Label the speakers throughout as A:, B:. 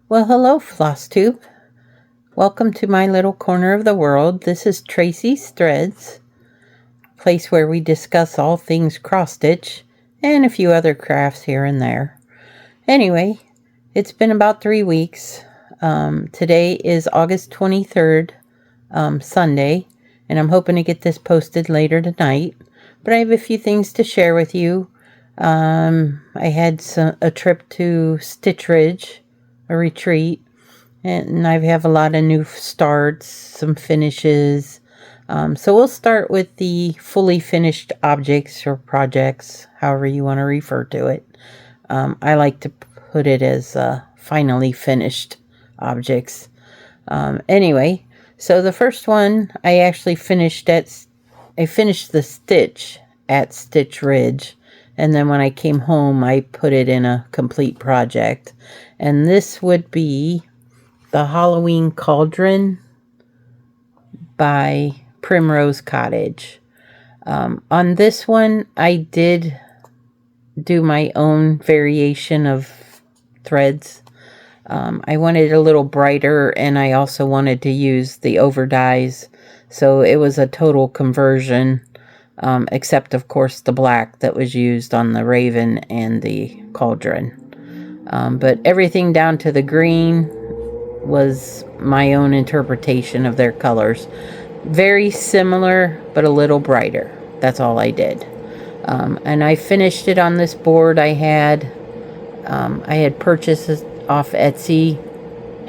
A: Well, hello, Flosstube. Welcome to my little corner of the world. This is Tracy's Threads, place where we discuss all things cross-stitch and a few other crafts here and there. Anyway, it's been about 3 weeks. Today is August 23rd, Sunday, and I'm hoping to get this posted later tonight. But I have a few things to share with you. I had a trip to Stitch Ridge, a retreat, and I have a lot of new starts, some finishes. So we'll start with the fully finished objects or projects, however you want to refer to it. I like to put it as finally finished objects. Anyway, so the first one I actually finished I finished the stitch at Stitch Ridge. And then when I came home, I put it in a complete project. And this would be the Halloween Cauldron by Primrose Cottage. On this one, I did do my own variation of threads. I wanted it a little brighter, and I also wanted to use the over dyes. So it was a total conversion. Except, of course, the black that was used on the Raven and the Cauldron. But everything down to the green was my own interpretation of their colors. Very similar, but a little brighter. That's all I did. And I finished it on this board I had purchased it off Etsy,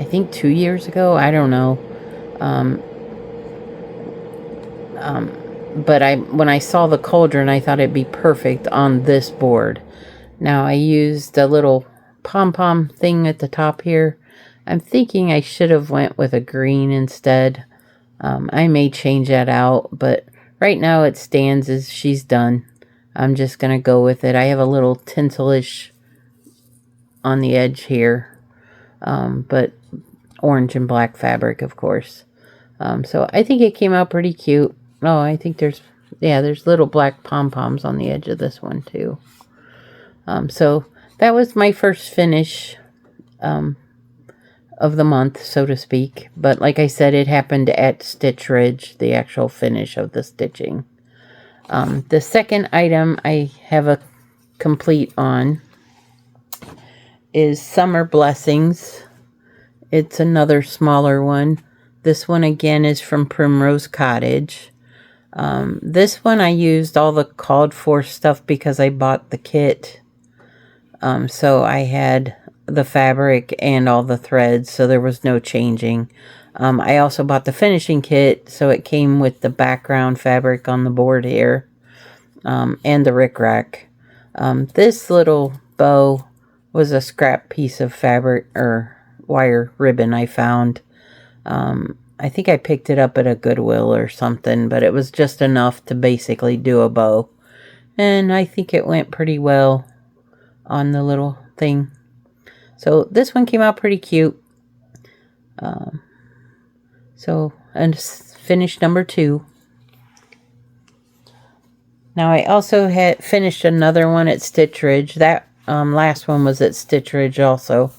A: I think 2 years ago. I don't know. But when I saw the Cauldron, I thought it'd be perfect on this board. Now, I used a little pom-pom thing at the top here. I'm thinking I should have went with a green instead. I may change that out, but right now it stands as she's done. I'm just going to go with it. I have a little tinselish on the edge here, but orange and black fabric, of course. So I think it came out pretty cute. Oh, I think there's little black pom-poms on the edge of this one too. So that was my first finish of the month, so to speak. But like I said, it happened at Stitch Ridge, the actual finish of the stitching. The second item I have a complete on is Summer Blessings. It's another smaller one. This one again is from Primrose Cottage. This one I used all the called for stuff because I bought the kit. So I had the fabric and all the threads, so there was no changing. I also bought the finishing kit, so it came with the background fabric on the board here, and the rickrack. This little bow was a scrap piece of fabric or wire ribbon I found. I think I picked it up at a Goodwill or something, but it was just enough to basically do a bow. And I think it went pretty well on the little thing. So this one came out pretty cute. And finished number 2. Now I also had finished another one at Stitch Ridge. That last one was at Stitch Ridge also.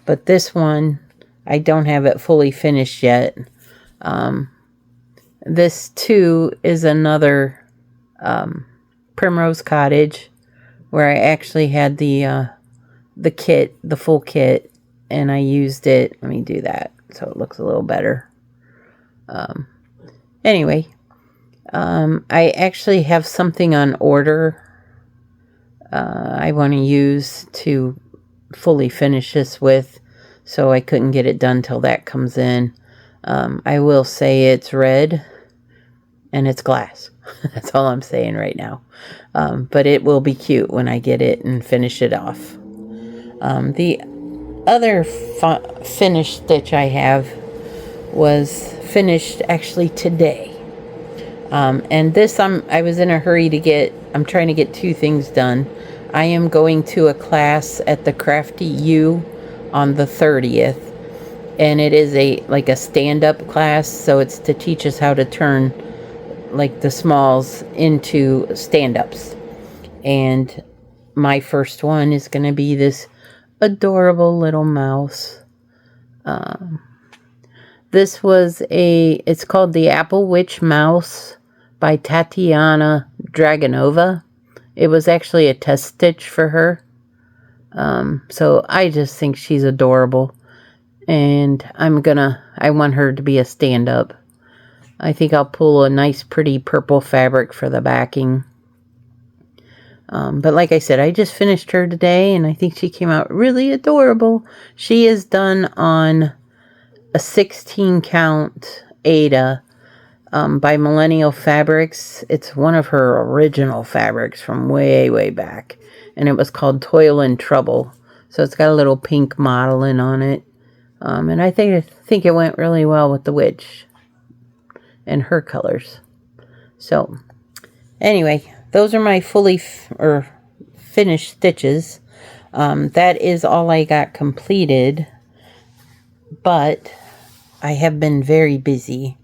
A: But this one, I don't have it fully finished yet. This too is another Primrose Cottage, where I actually had the kit, the full kit, and I used it. Let me do that so it looks a little better. Anyway, I actually have something on order I want to use to fully finish this with, so I couldn't get it done till that comes in. I will say it's red and it's glass. That's all I'm saying right now. But it will be cute when I get it and finish it off. The other finished stitch I have was finished actually today. And this I was in a hurry to get. I'm trying to get 2 things done. I am going to a class at the Crafty U on the 30th. And it is like a stand-up class, so it's to teach us how to turn like the smalls into stand-ups. And my first one is going to be this adorable little mouse. This was it's called The Apple Witch Mouse by Tatiana Draganova. It was actually a test stitch for her. So I just think she's adorable. And I want her to be a stand-up. I think I'll pull a nice pretty purple fabric for the backing. But like I said, I just finished her today, and I think she came out really adorable. She is done on a 16 count Ada by Millennial Fabrics. It's one of her original fabrics from way, way back. And it was called Toil and Trouble. So it's got a little pink modeling on it. And I think it went really well with the witch and her colors. So anyway, those are my fully finished stitches. That is all I got completed. But I have been very busy.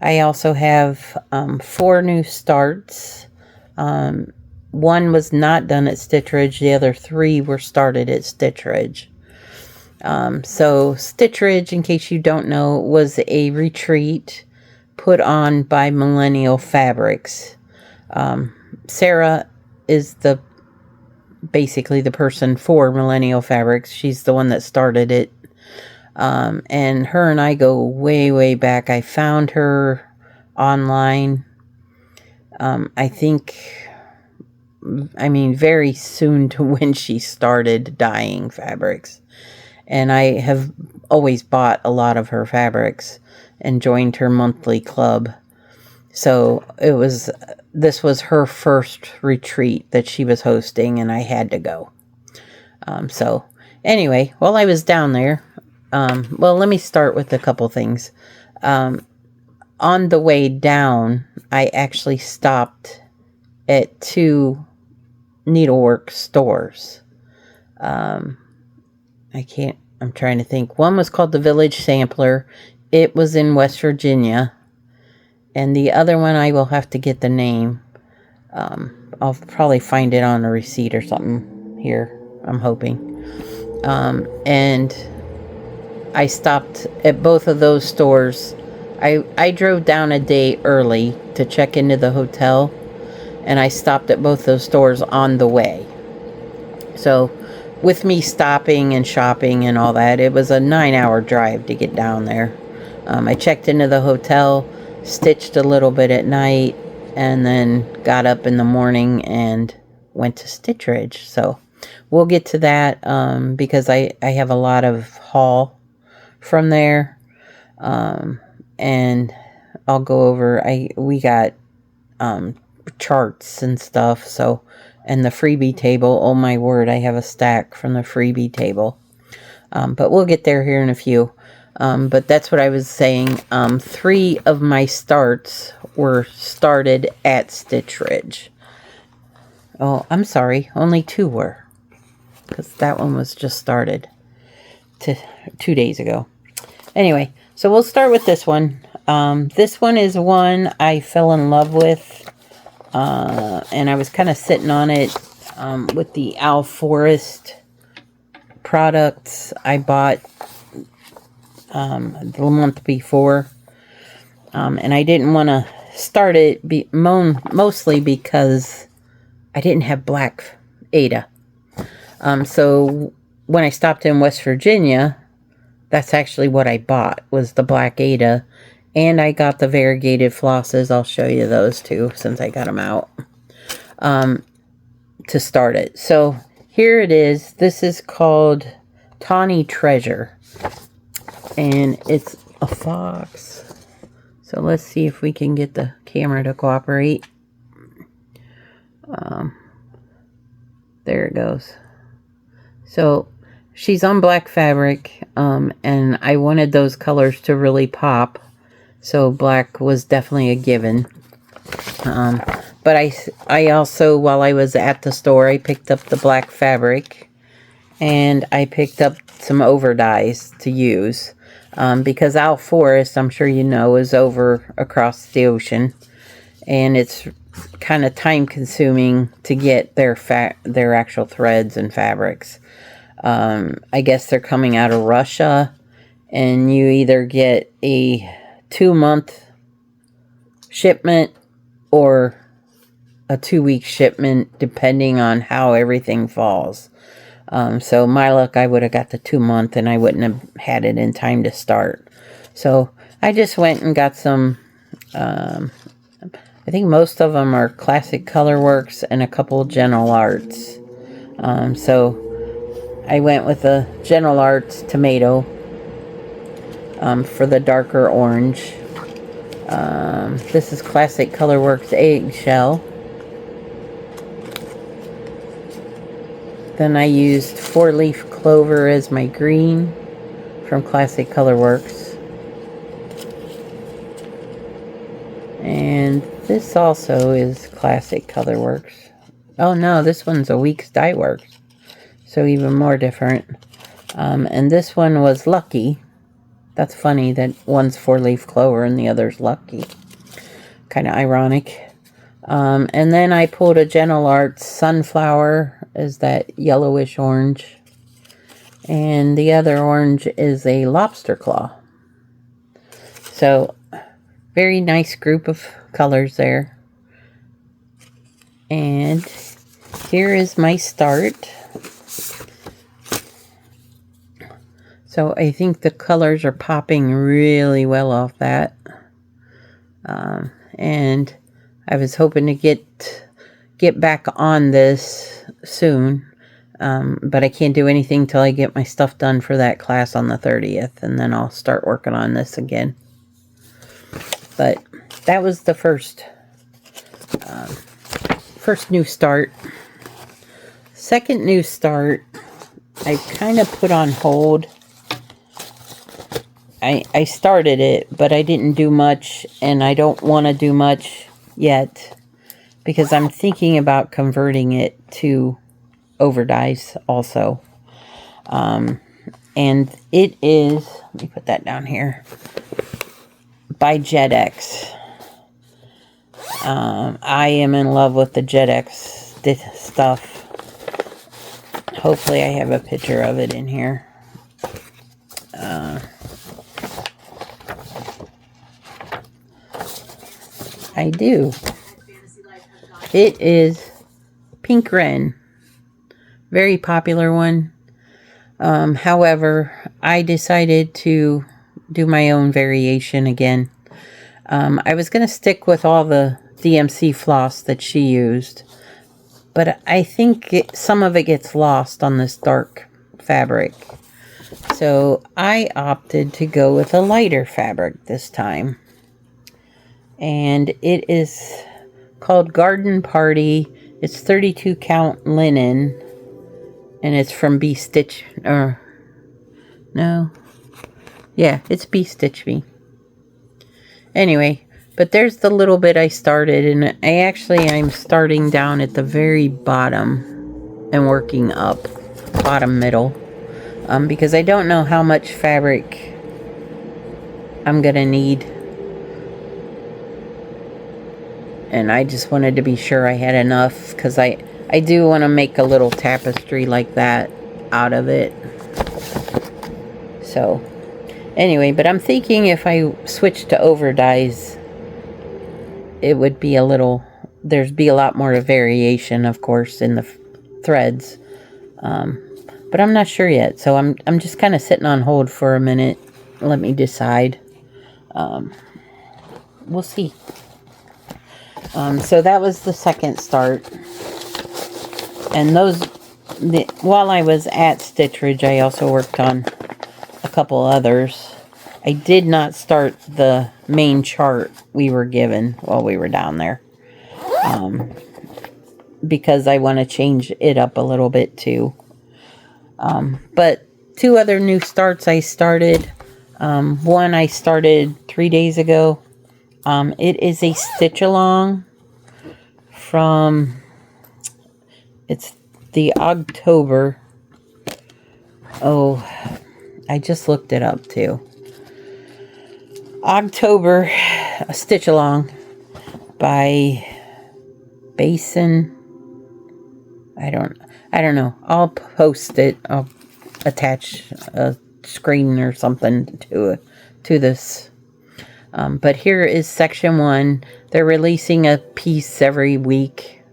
A: I also have 4 new starts. One was not done at Stitch Ridge. The other 3 were started at Stitch Ridge. So Stitch Ridge, in case you don't know, was a retreat put on by Millennial Fabrics. Sarah is basically the person for Millennial Fabrics. She's the one that started it. And her and I go way, way back. I found her online. Very soon to when she started dyeing fabrics. And I have always bought a lot of her fabrics and joined her monthly club. So this was her first retreat that she was hosting, and I had to go. So anyway, while I was down there, let me start with a couple things. On the way down, I actually stopped at 2 needlework stores. I'm trying to think. One was called the Village Sampler. It was in West Virginia. And the other one, I will have to get the name. I'll probably find it on a receipt or something here, I'm hoping. And I stopped at both of those stores. I drove down a day early to check into the hotel, and I stopped at both those stores on the way. So with me stopping and shopping and all that, it was a 9-hour drive to get down there. I checked into the hotel, stitched a little bit at night, and then got up in the morning and went to Stitch Ridge. So we'll get to that because I have a lot of haul from there. And I'll go over, we got charts and stuff, so, and the freebie table. Oh my word, I have a stack from the freebie table. But we'll get there here in a few. But that's what I was saying. 3 of my starts were started at Stitch Ridge. Oh, I'm sorry, only 2 were, because that one was just started 2 days ago. Anyway, so we'll start with this one. This one is one I fell in love with. And I was kind of sitting on it with the Owl Forest products I bought the month before. And I didn't want to start it mostly because I didn't have black Ada. So when I stopped in West Virginia, that's actually what I bought, was the black Ada. And I got the variegated flosses. I'll show you those too, since I got them out to start it. So here it is. This is called Tawny Treasure. And it's a fox. So let's see if we can get the camera to cooperate. There it goes. So she's on black fabric. And I wanted those colors to really pop. So black was definitely a given. But I also, while I was at the store, I picked up the black fabric. And I picked up some overdyes to use. Because Owl Forest, I'm sure you know, is over across the ocean. And it's kind of time consuming to get their actual threads and fabrics. I guess they're coming out of Russia. and you either get a 2-month shipment or a 2-week shipment, depending on how everything falls. So my luck, I would have got the 2-month and I wouldn't have had it in time to start. So I just went and got some, I think most of them are Classic Colorworks and a couple General Arts. So I went with a General Arts Tomato for the darker orange. This is Classic Colorworks Eggshell. Then I used 4-leaf clover as my green from Classic Colorworks. And this also is Classic Colorworks. Oh no, this one's a Weeks Dye Works. So even more different. And this one was Lucky. That's funny that one's 4-leaf clover and the other's Lucky. Kind of ironic. And then I pulled a General Arts Sunflower as that yellowish orange. And the other orange is a Lobster Claw. So, very nice group of colors there. And here is my start. So I think the colors are popping really well off that. And I was hoping to get back on this soon. But I can't do anything till I get my stuff done for that class on the 30th. And then I'll start working on this again. But that was the first new start. Second new start, I kind of put on hold. I started it, but I didn't do much, and I don't want to do much yet because I'm thinking about converting it to overdyes also. And it is, let me put that down here, by JetX. I am in love with the JetX stuff. Hopefully I have a picture of it in here. I do. It is Pink Wren. Very popular one. However, I decided to do my own variation again. I was going to stick with all the DMC floss that she used, but I think some of it gets lost on this dark fabric. So I opted to go with a lighter fabric this time. And it is called Garden Party. It's 32 count linen. And it's from Bee Stitch, or no. Yeah, it's Bee Stitch Me. Anyway, but there's the little bit I started, and I'm starting down at the very bottom and working up, bottom middle, because I don't know how much fabric I'm gonna need. And I just wanted to be sure I had enough, because I do want to make a little tapestry like that out of it. So, anyway, but I'm thinking if I switch to overdyes, it would be there'd be a lot more variation, of course, in the threads. But I'm not sure yet, so I'm just kind of sitting on hold for a minute. Let me decide. We'll see. So that was the second start. And while I was at Stitchridge, I also worked on a couple others. I did not start the main chart we were given while we were down there. Because I want to change it up a little bit too. But 2 other new starts I started. One I started 3 days ago. It is a stitch along from, it's the October. Oh, I just looked it up too. October, a stitch along by Basin. I don't know. I'll post it. I'll attach a screen or something to this. But here is section 1. They're releasing a piece every week.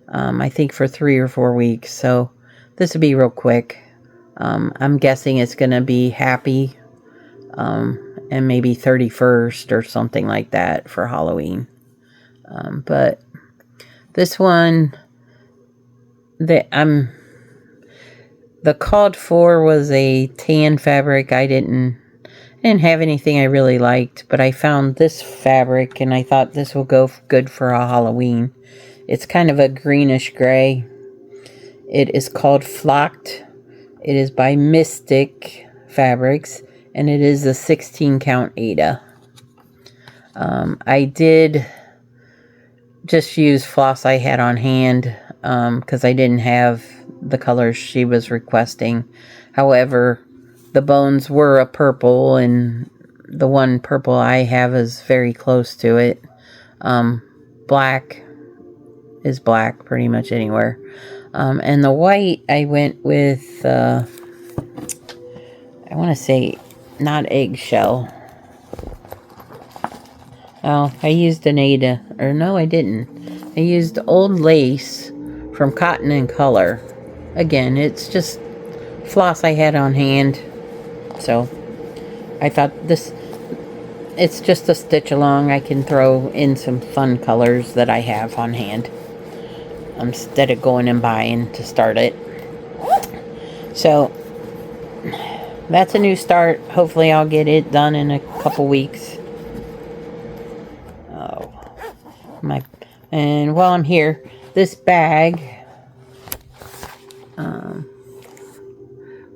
A: I think for 3 or 4 weeks. So this will be real quick. I'm guessing it's going to be Happy and maybe 31st or something like that for Halloween. But this one, the called for was a tan fabric. I didn't have anything I really liked, but I found this fabric and I thought this will go good for a Halloween. It's kind of a greenish gray. It is called Flocked. It is by Mystic Fabrics, and it is a 16 count Aida. I did just use floss I had on hand because I didn't have the colors she was requesting. However, the bones were a purple, and the one purple I have is very close to it. Black is black pretty much anywhere. And the white, I went with, I want to say, not eggshell. Oh, I used an Aida. Or no, I didn't. I used Old Lace from Cotton and Color. Again, it's just floss I had on hand. So, I thought it's just a stitch along. I can throw in some fun colors that I have on hand, instead of going and buying to start it. So, that's a new start. Hopefully I'll get it done in a couple weeks. And while I'm here, this bag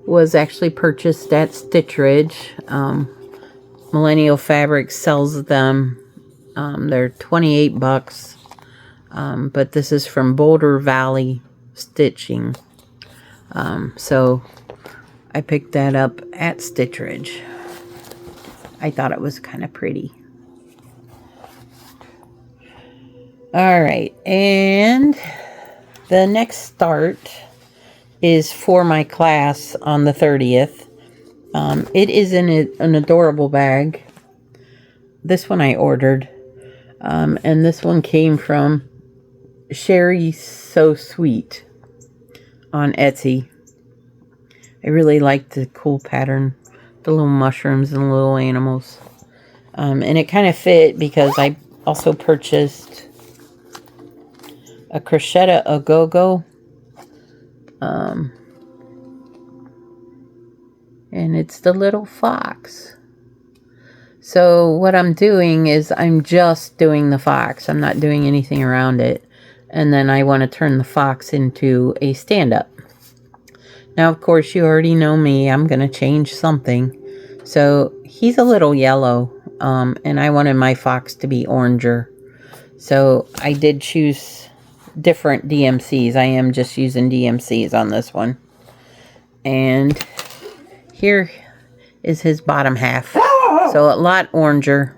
A: was actually purchased at Stitch Ridge. Millennial Fabrics sells them. They're $28. But this is from Boulder Valley Stitching. So I picked that up at Stitch Ridge. I thought it was kind of pretty. Alright, and the next start is for my class on the 30th. It is in an adorable bag. This one I ordered. And this one came from Sherry So Sweet on Etsy. I really like the cool pattern. The little mushrooms and little animals. And it kind of fit because I also purchased a Crocetta A-Go-Go. And it's the little fox. So what I'm doing is I'm just doing the fox. I'm not doing anything around it. And then I want to turn the fox into a stand-up. Now, of course, you already know me. I'm going to change something. So he's a little yellow. And I wanted my fox to be oranger. So I did choose different DMCs. I am just using DMCs on this one. And here is his bottom half. So a lot oranger.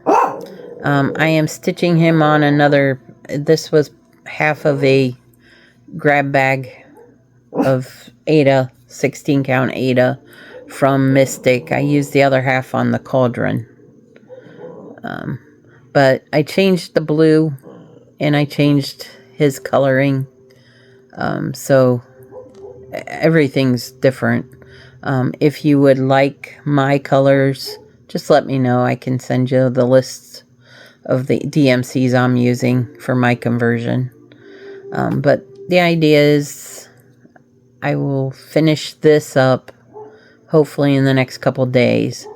A: I am stitching him on another. This was half of a grab bag of Aida, 16 count Aida from Mystic. I used the other half on the Cauldron. But I changed the blue and I changed his coloring. So everything's different. If you would like my colors, just let me know. I can send you the lists of the DMCs I'm using for my conversion. But the idea is I will finish this up hopefully in the next couple days.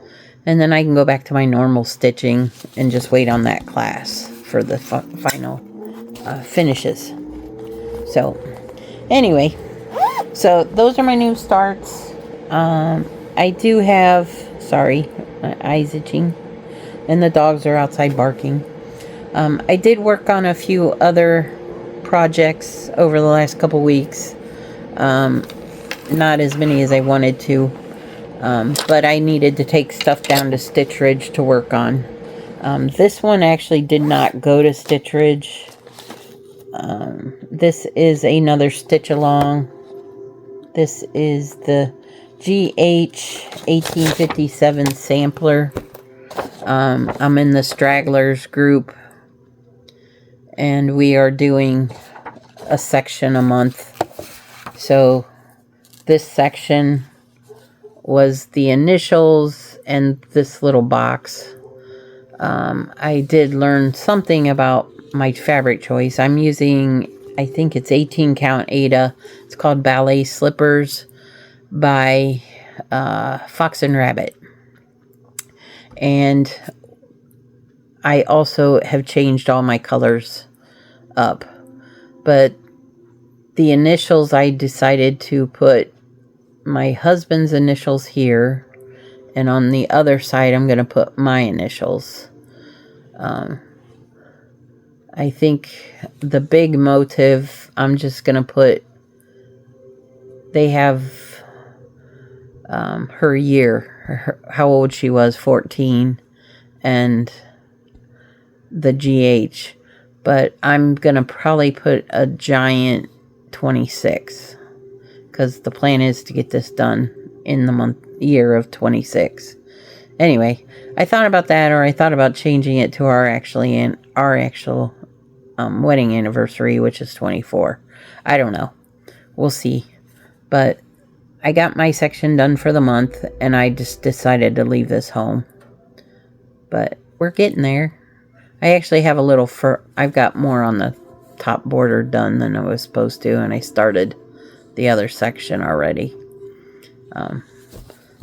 A: And then I can go back to my normal stitching and just wait on that class for the final finishes. So anyway, so those are my new starts. I do have, sorry, my eye's itching, and the dogs are outside barking. I did work on a few other projects over the last couple weeks. Not as many as I wanted to, but I needed to take stuff down to Stitch Ridge to work on. This one actually did not go to Stitch Ridge. This is another stitch along. This is the GH 1857 sampler. I'm in the Stragglers group, and we are doing a section a month. So this section was the initials and this little box. I did learn something about my fabric choice. I'm using, I think it's 18 count Ada. It's called Ballet Slippers by Fox and Rabbit. And I also have changed all my colors up. But the initials, I decided to put my husband's initials here. And on the other side, I'm going to put my initials. I think the big motive, I'm just going to put, they have her year, how old she was, 14, and the GH. But I'm going to probably put a giant 26, because the plan is to get this done in the year of 26. Anyway, I thought about that, or I thought about changing it to our actual wedding anniversary, which is 24. I don't know. We'll see. But I got my section done for the month, and I just decided to leave this home. But we're getting there. I actually have a little I've got more on the top border done than I was supposed to, and I started the other section already.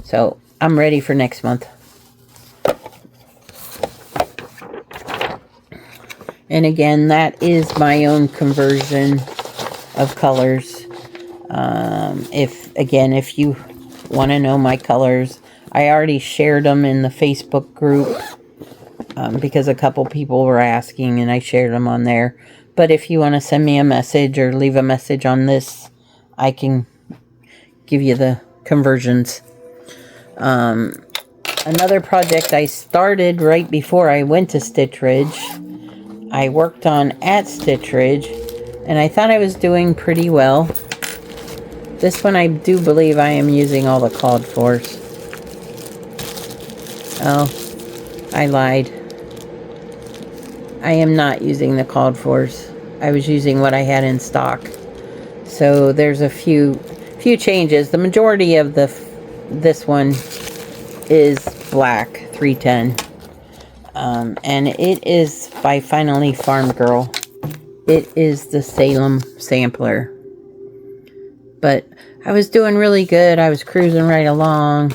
A: So I'm ready for next month. And again, that is my own conversion of colors. If you want to know my colors, I already shared them in the Facebook group because a couple people were asking, and I shared them on there. But if you want to send me a message or leave a message on this, I can give you the conversions. Another project I started right before I went to Stitch Ridge, I worked on at Stitch Ridge, and I thought I was doing pretty well. This one I do believe I am using all the called fors. Oh, I lied. I am not using the called fors. I was using what I had in stock. So there's a few changes. The majority of this one is black 310. And it is by Finally Farm Girl. It is the Salem Sampler. But I was doing really good. I was cruising right along.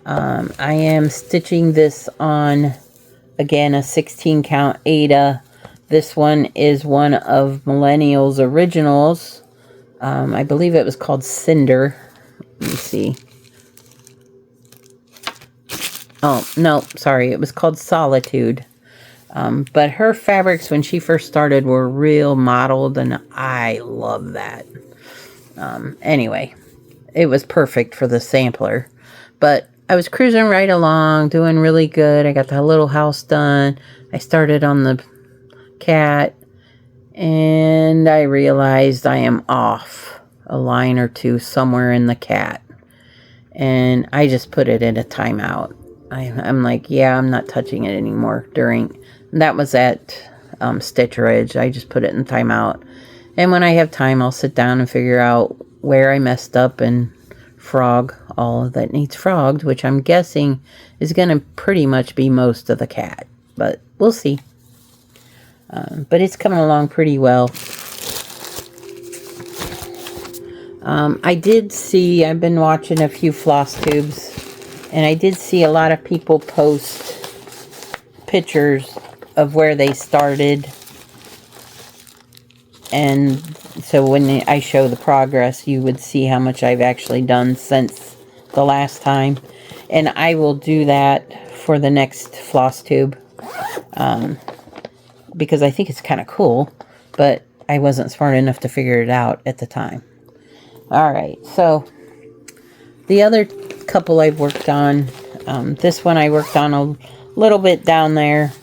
A: I am stitching this on, again, a 16 count Ada. This one is one of Millennial's originals. I believe it was called Cinder. Let me see. Oh, no, sorry. It was called Solitude. But her fabrics, when she first started, were real mottled, and I love that. Anyway, it was perfect for the sampler. But I was cruising right along, doing really good. I got the little house done. I started on the cat, and I realized I am off a line or two somewhere in the cat. And I just put it in a timeout. I'm like, yeah, I'm not touching it anymore. That was at Stitch Ridge. I just put it in timeout. And when I have time, I'll sit down and figure out where I messed up and frog all that needs frogged, which I'm guessing is going to pretty much be most of the cat. But we'll see. But it's coming along pretty well. I did see, I've been watching a few Flosstubes, and I did see a lot of people post pictures of where they started. And so when I show the progress, you would see how much I've actually done since the last time. And I will do that for the next Flosstube. Because I think it's kind of cool, but I wasn't smart enough to figure it out at the time. Alright, so the other couple I've worked on, this one I worked on a little bit down there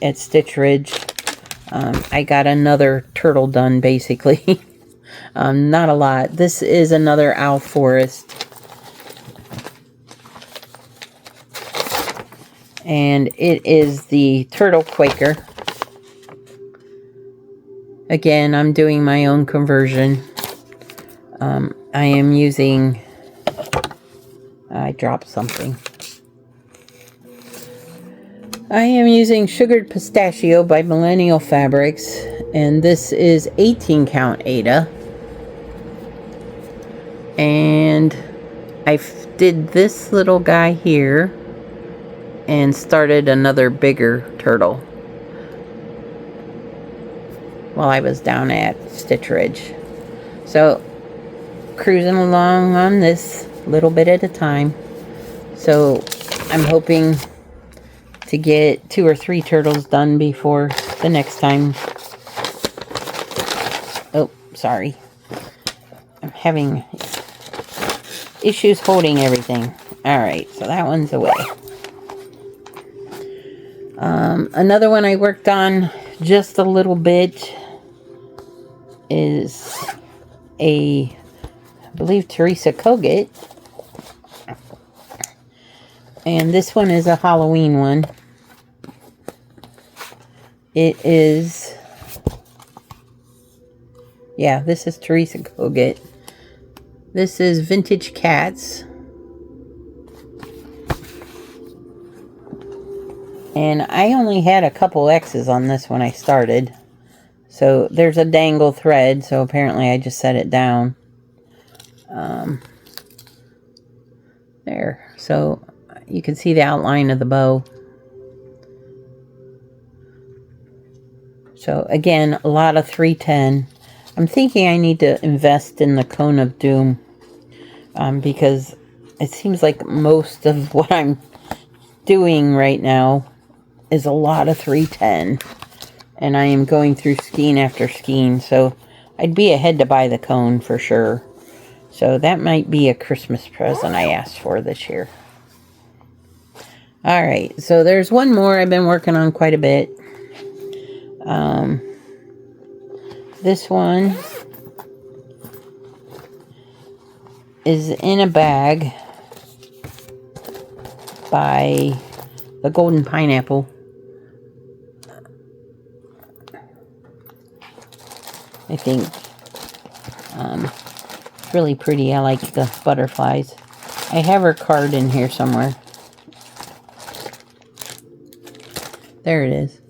A: at Stitch Ridge. I got another turtle done, basically. Not a lot. This is another Owl Forest. And it is the Turtle Quaker. Again, I'm doing my own conversion. I am using... I dropped something. I am using Sugared Pistachio by Millennial Fabrics, and this is 18 count Aida. And I did this little guy here and started another bigger turtle while I was down at Stitch Ridge. So, cruising along on this little bit at a time. So, I'm hoping to get 2 or 3 turtles done before the next time. Oh, sorry. I'm having issues holding everything. Alright, so that one's away. Another one I worked on just a little bit is I believe Teresa Kogut. And this one is a Halloween one. It is... yeah, this is Teresa Kogut. This is Vintage Cats. And I only had a couple X's on this when I started. So there's a dangle thread, so apparently I just set it down. There. So you can see the outline of the bow. So again, a lot of 310. I'm thinking I need to invest in the Cone of Doom. Because it seems like most of what I'm doing right now is a lot of 310. And I am going through skein after skein. So I'd be ahead to buy the cone for sure. So that might be a Christmas present I asked for this year. Alright, so there's one more I've been working on quite a bit. This one is in a bag by the Golden Pineapple. I think it's really pretty. I like the butterflies. I have her card in here somewhere. There it is.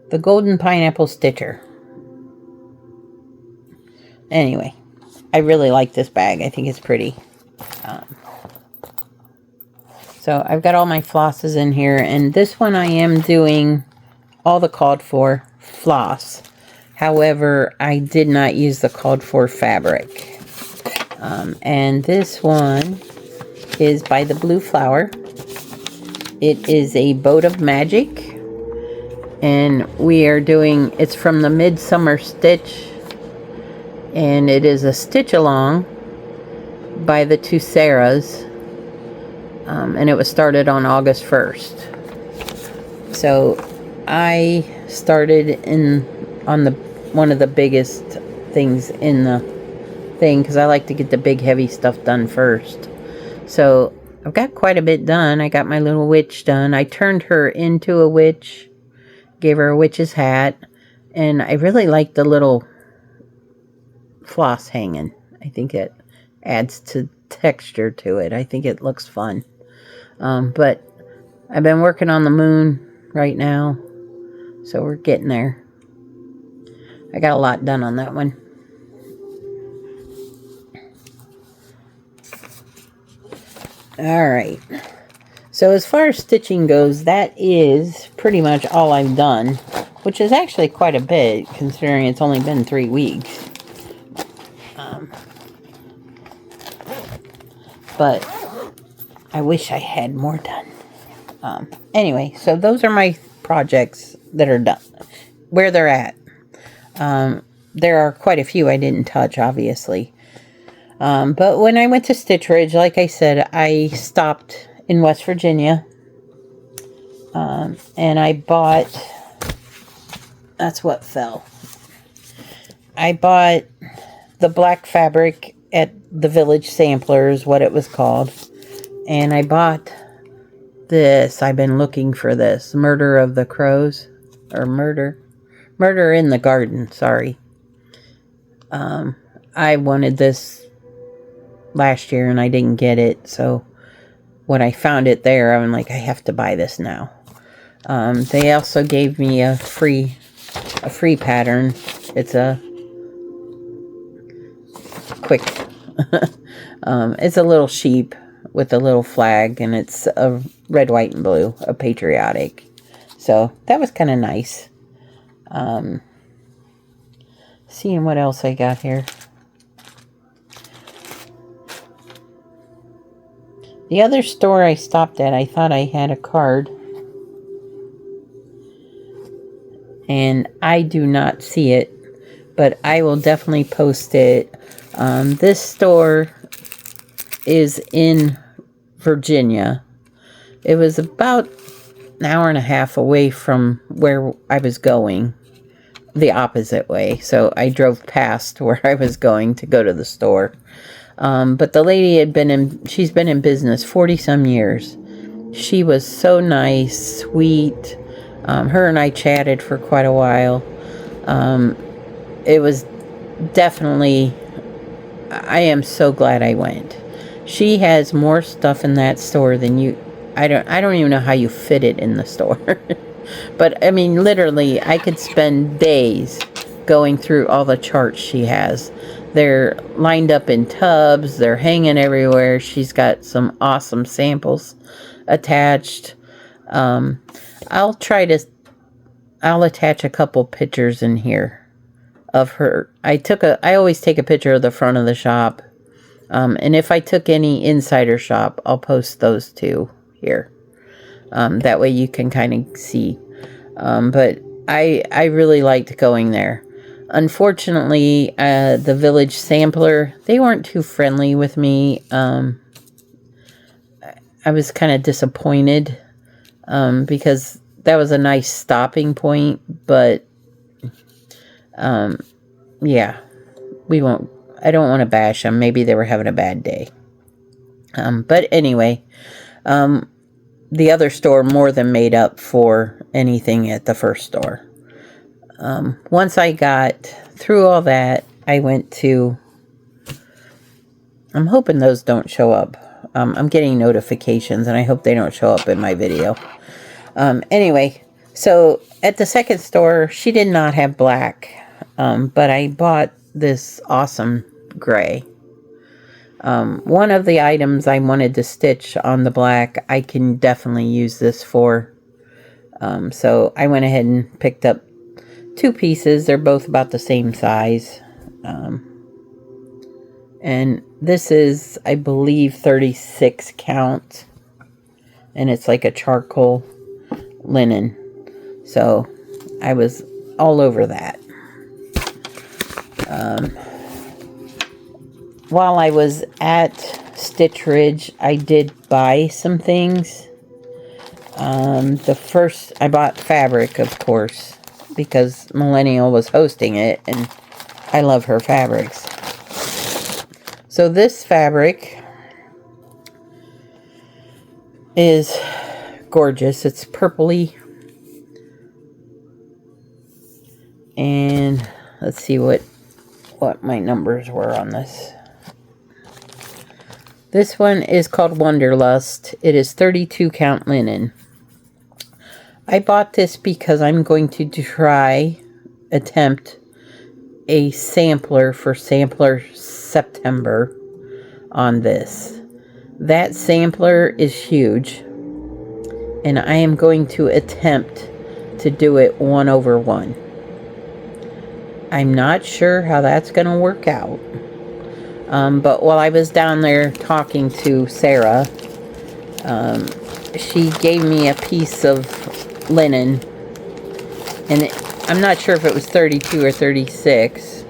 A: The Golden Pineapple Stitcher. Anyway, I really like this bag. I think it's pretty. So I've got all my flosses in here, and this one I am doing all the called for floss. However, I did not use the called for fabric. And this one is by the Blue Flower. It is a Boat of Magic. And we are doing, it's from the Midsummer Stitch. And it is a stitch along by the two Sarahs. And it was started on August 1st. So I started on one of the biggest things in the thing, because I like to get the big heavy stuff done first. So I've got quite a bit done. I got my little witch done. I turned her into a witch, gave her a witch's hat, and I really like the little floss hanging. I think it adds to texture to it. I think it looks fun. But I've been working on the moon right now, so we're getting there. I got a lot done on that one. Alright. So as far as stitching goes, that is pretty much all I've done, which is actually quite a bit considering it's only been 3 weeks. But I wish I had more done. Anyway, so those are my projects that are done, where they're at. There are quite a few I didn't touch, obviously. But when I went to Stitch Ridge, like I said, I stopped in West Virginia. And I bought, that's what fell. I bought the black fabric at the Village Sampler is what it was called. And I bought this. I've been looking for this. Murder of the Crows. Or Murder in the Garden, sorry. I wanted this last year and I didn't get it, so when I found it there, I'm like, I have to buy this now. They also gave me a free pattern. It's a quick it's a little sheep with a little flag, and it's a red, white, and blue, a patriotic. So that was kind of nice. Seeing what else I got here. The other store I stopped at, I thought I had a card. And I do not see it, but I will definitely post it. This store is in Virginia. It was about an hour and a half away from where I was going, the opposite way. So I drove past where I was going to go to the store. But the lady she's been in business 40 some years. She was so nice, sweet. Her and I chatted for quite a while. It was definitely, I am so glad I went. She has more stuff in that store than you, I don't even know how you fit it in the store. But I mean, literally, I could spend days going through all the charts she has. They're lined up in tubs, they're hanging everywhere. She's got some awesome samples attached. I'll attach a couple pictures in here of her. I always take a picture of the front of the shop. And if I took any insider shop, I'll post those too here. That way you can kind of see. But I really liked going there. Unfortunately, the Village Sampler, they weren't too friendly with me. I was kind of disappointed. Because that was a nice stopping point, but yeah, I don't want to bash them. Maybe they were having a bad day. But anyway, the other store more than made up for anything at the first store. Once I got through all that, I went to, I'm hoping those don't show up. I'm getting notifications and I hope they don't show up in my video. Anyway, so at the second store, she did not have black, but I bought this awesome gray. One of the items I wanted to stitch on the black, I can definitely use this for. So I went ahead and picked up 2 pieces. They're both about the same size. And this is, I believe, 36 count. And it's like a charcoal linen. So I was all over that. While I was at Stitch Ridge, I did buy some things. I bought fabric, of course, because Millennial was hosting it, and I love her fabrics. So this fabric is gorgeous. It's purpley. And let's see what my numbers were on this. This one is called Wanderlust. It is 32 count linen. I bought this because I'm going to attempt a sampler for Sampler September on this. That sampler is huge. And I am going to attempt to do it 1/1. I'm not sure how that's going to work out. But while I was down there talking to Sarah, she gave me a piece of linen. And I'm not sure if it was 32 or 36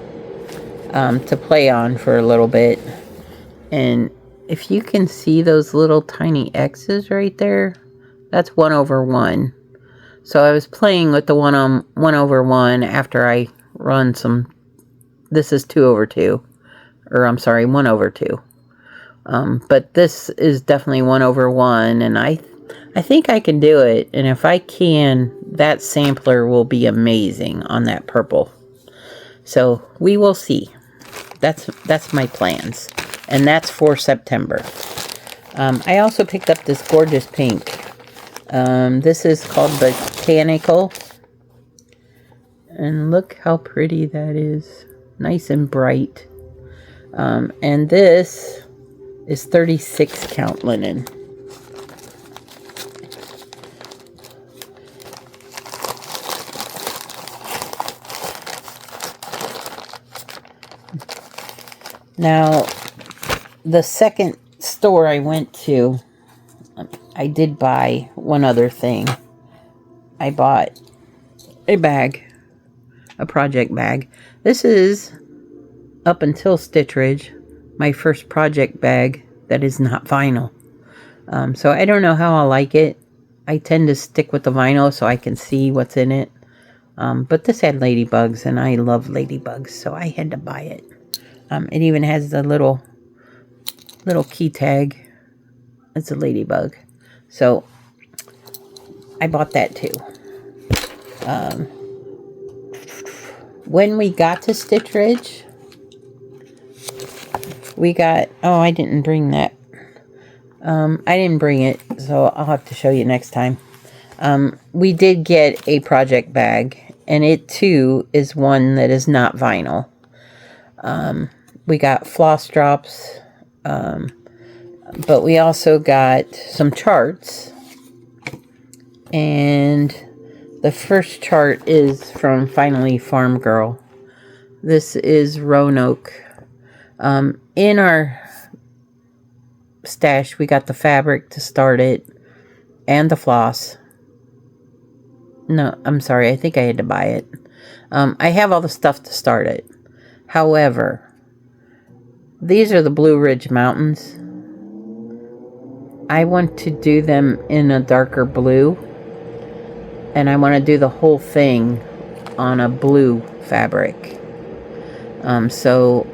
A: to play on for a little bit. And if you can see those little tiny X's right there, that's 1/1. So I was playing with the 1/1 after I run some. This is 2/2, or I'm sorry, 1/2. But this is definitely 1/1, and I think I can do it, and if I can, that sampler will be amazing on that purple. So we will see. That's my plans, and that's for September. I also picked up this gorgeous pink. This is called Botanical, and look how pretty that is. Nice and bright. And this is 36 count linen. Now, the second store I went to, I did buy one other thing. I bought a bag, a project bag. This is, up until Stitch Ridge, my first project bag that is not vinyl. So I don't know how I'll like it. I tend to stick with the vinyl so I can see what's in it. But this had ladybugs, and I love ladybugs, so I had to buy it. It even has the little key tag. It's a ladybug. So I bought that too. When we got to Stitch Ridge, we got... Oh, I didn't bring that. I didn't bring it, so I'll have to show you next time. We did get a project bag, and it too is one that is not vinyl. We got floss drops, but we also got some charts. And the first chart is from Finally Farm Girl. This is Roanoke. In our stash, we got the fabric to start it and the floss. No, I'm sorry. I think I had to buy it. I have all the stuff to start it. However, these are the Blue Ridge Mountains. I want to do them in a darker blue. And I want to do the whole thing on a blue fabric. So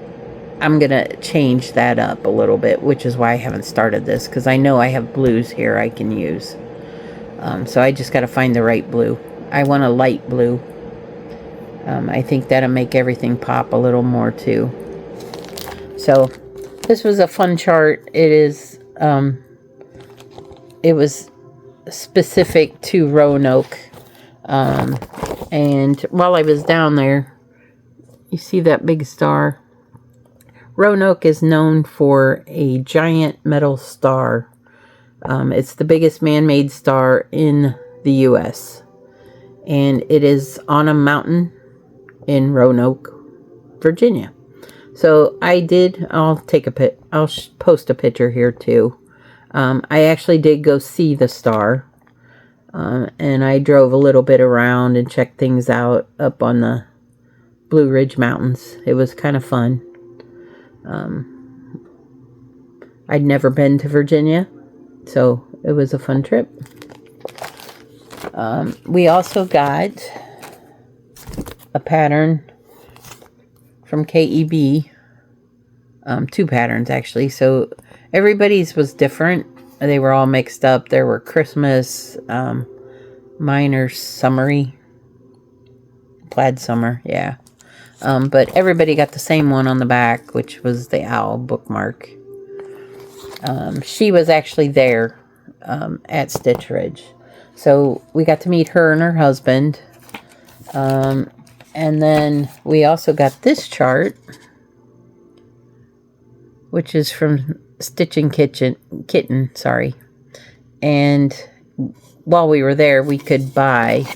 A: I'm going to change that up a little bit, which is why I haven't started this, because I know I have blues here I can use. So I just got to find the right blue. I want a light blue. I think that'll make everything pop a little more too. So this was a fun chart. It was specific to Roanoke. And while I was down there, you see that big star? Roanoke is known for a giant metal star. It's the biggest man-made star in the U.S. And it is on a mountain in Roanoke, Virginia. So I'll post a picture here too. I actually did go see the star. And I drove a little bit around and checked things out up on the Blue Ridge Mountains. It was kind of fun. I'd never been to Virginia, so it was a fun trip. We also got a pattern from KEB. 2 patterns, actually. So everybody's was different. They were all mixed up. There were Christmas, mine are summery. Plaid summer, yeah. But everybody got the same one on the back, which was the owl bookmark. She was actually there at Stitch Ridge. So we got to meet her and her husband. And then we also got this chart, which is from Stitching Kitten, sorry. And while we were there, we could buy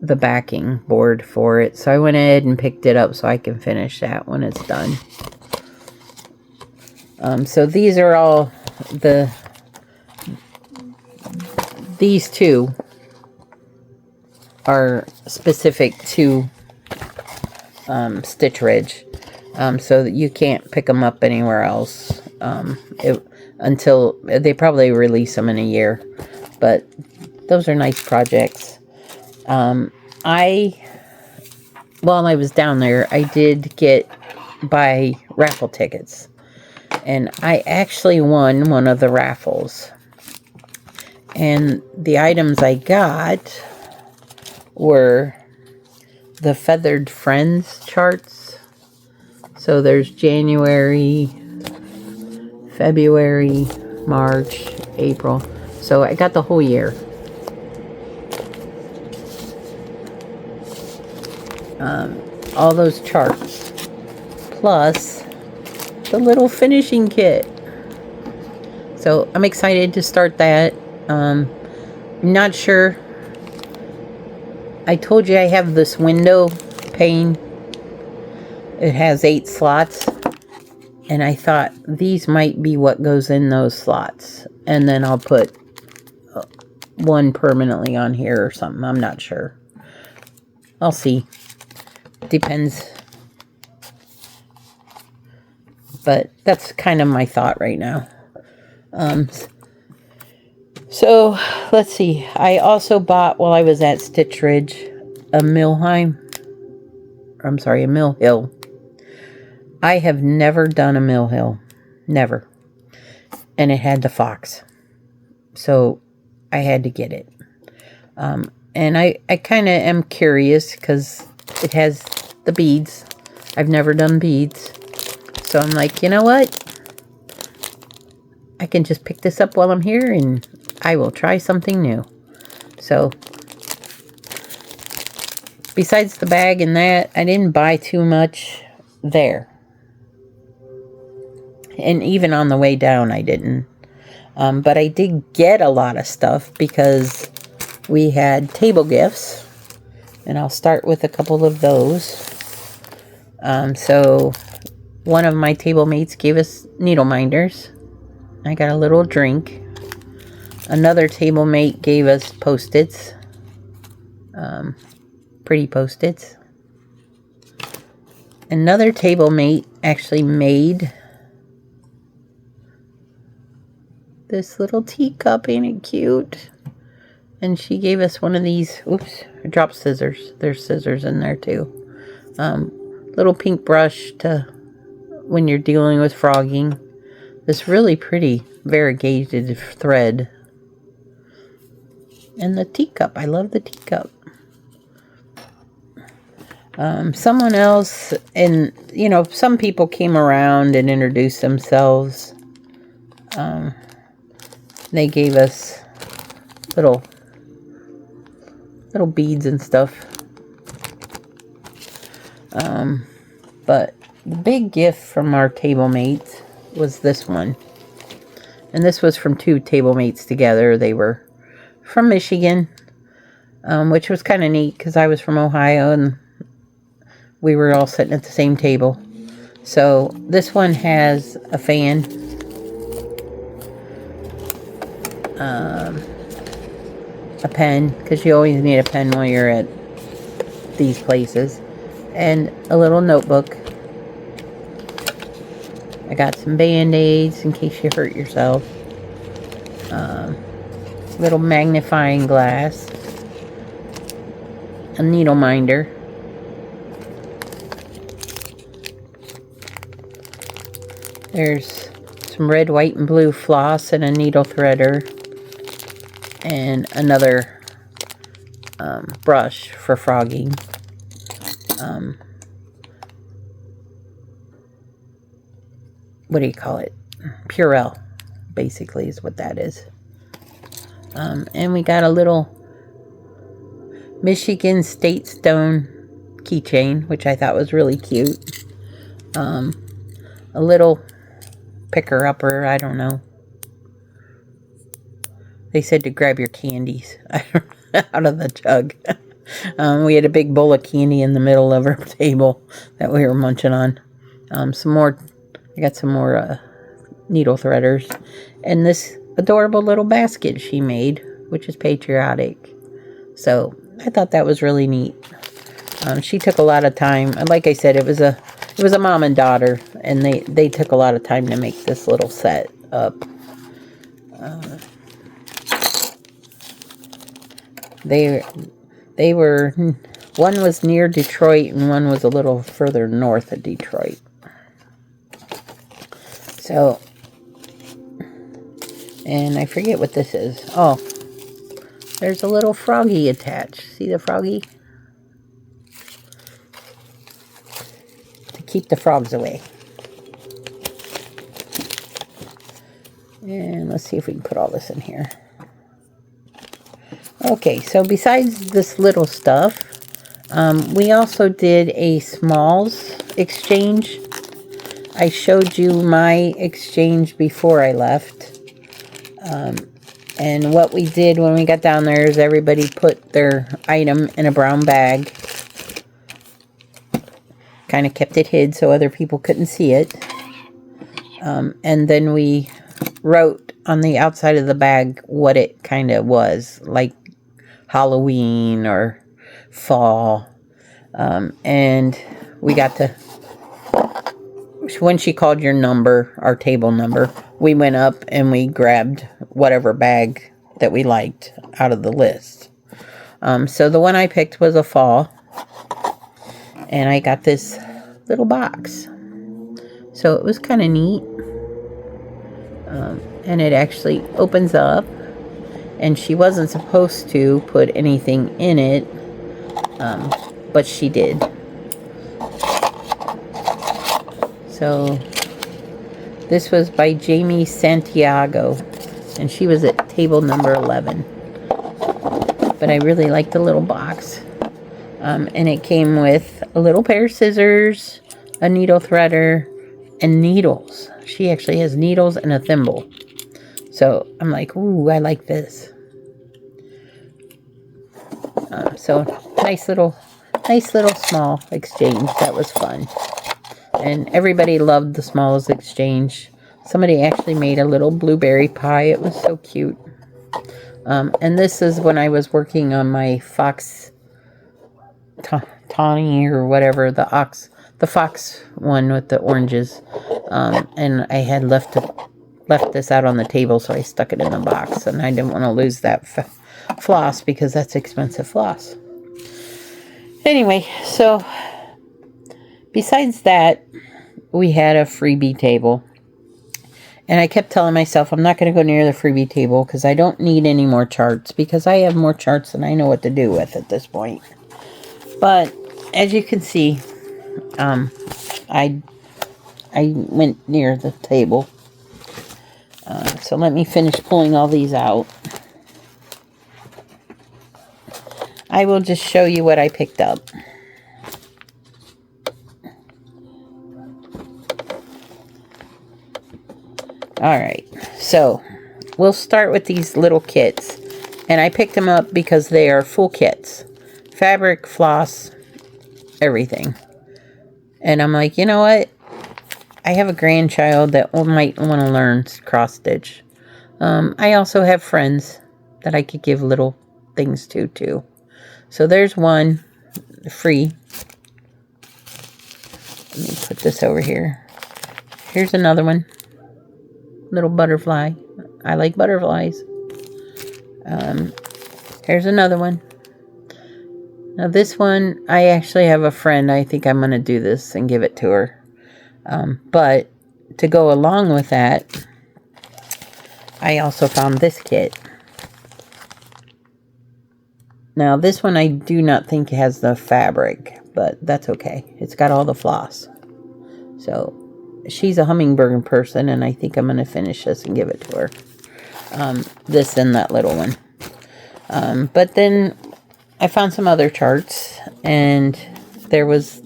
A: the backing board for it. So I went ahead and picked it up so I can finish that when it's done. So these are all these two are specific to Stitch Ridge. So that you can't pick them up anywhere else until they probably release them in a year. But those are nice projects. While I was down there, I did buy raffle tickets. And I actually won one of the raffles. And the items I got were the Feathered Friends charts. So there's January, February, March, April. So I got the whole year. All those charts. Plus the little finishing kit. So I'm excited to start that. I'm not sure. I told you I have this window pane. It has 8 slots. And I thought these might be what goes in those slots. And then I'll put one permanently on here or something. I'm not sure. I'll see. Depends. But that's kind of my thought right now. So let's see. I also bought, while I was at Stitch Ridge, a Mill Hill. I have never done a Mill Hill. Never. And it had the fox. So I had to get it. And I kind of am curious because it has the beads. I've never done beads. So I'm like, you know what? I can just pick this up while I'm here and I will try something new. So besides the bag and that, I didn't buy too much there. And even on the way down, I didn't. But I did get a lot of stuff because we had table gifts. And I'll start with a couple of those. So one of my table mates gave us needle minders. I got a little drink. Another table mate gave us Post-its. Pretty Post-its. Another table mate actually made this little teacup. Ain't it cute? And she gave us one of these. Oops, I dropped scissors. There's scissors in there too. Little pink brush to when you're dealing with frogging. This really pretty variegated thread. And the teacup. I love the teacup. Someone else, and you know, some people came around and introduced themselves. They gave us little beads and stuff. But the big gift from our table mates was this one. And this was from 2 table mates together. They were from Michigan, which was kind of neat because I was from Ohio and we were all sitting at the same table. So this one has a fan. A pen, because you always need a pen while you're at these places. And a little notebook. I got some band-aids in case you hurt yourself. Little magnifying glass. A needle minder. There's some red, white, and blue floss and a needle threader. And another brush for frogging. What do you call it? Purell, basically, is what that is. And we got a little Michigan State Stone keychain, which I thought was really cute. A little picker-upper, I don't know. They said to grab your candies out of the jug. We had a big bowl of candy in the middle of our table that we were munching on. I got some more needle threaders. And this adorable little basket she made, which is patriotic. So I thought that was really neat. She took a lot of time. Like I said, it was a mom and daughter, and they took a lot of time to make this little set up. They were, one was near Detroit and one was a little further north of Detroit. So, and I forget what this is. Oh, There's a little froggy attached. See the froggy? To keep the frogs away. And let's see if we can put all this in here. Okay, so besides this little stuff, we also did a smalls exchange. I showed you my exchange before I left. And what we did when we got down there is everybody put their item in a brown bag. Kind of kept it hid so other people couldn't see it. And then we wrote on the outside of the bag what it kind of was, like Halloween or fall. And we got to, when she called your number, our table number, we went up and we grabbed whatever bag that we liked out of the list. So the one I picked was a fall. And I got this little box. So it was kind of neat. And it actually opens up. And she wasn't supposed to put anything in it. But she did. So this was by Jamie Santiago. And she was at table number 11. But I really liked the little box. And it came with a little pair of scissors, a needle threader, and needles. She actually has needles and a thimble. So I'm like, ooh, I like this. So nice little small exchange. That was fun. And everybody loved the smalls exchange. Somebody actually made a little blueberry pie. It was so cute. And this is when I was working on my fox Tawny or whatever, the fox one with the oranges. And I had left this out on the table, so I stuck it in the box. And I didn't want to lose that floss because that's expensive floss. Anyway, so besides that, we had a freebie table. And I kept telling myself I'm not going to go near the freebie table because I don't need any more charts, because I have more charts than I know what to do with at this point. But as you can see, I went near the table. So let me finish pulling all these out. I will just show you what I picked up. Alright, so we'll start with these little kits. And I picked them up because they are full kits. Fabric, floss, everything. And I'm like, you know what? I have a grandchild that might want to learn cross stitch. I also have friends that I could give little things to too. So there's one free. Let me put this over here. Here's another one. Little butterfly. I like butterflies. Here's another one. Now this one, I actually have a friend. I think I'm going to do this and give it to her. But to go along with that, I also found this kit. Now this one I do not think has the fabric, but that's okay. It's got all the floss. So she's a hummingbird person, and I think I'm going to finish this and give it to her. This and that little one. But then I found some other charts, and there was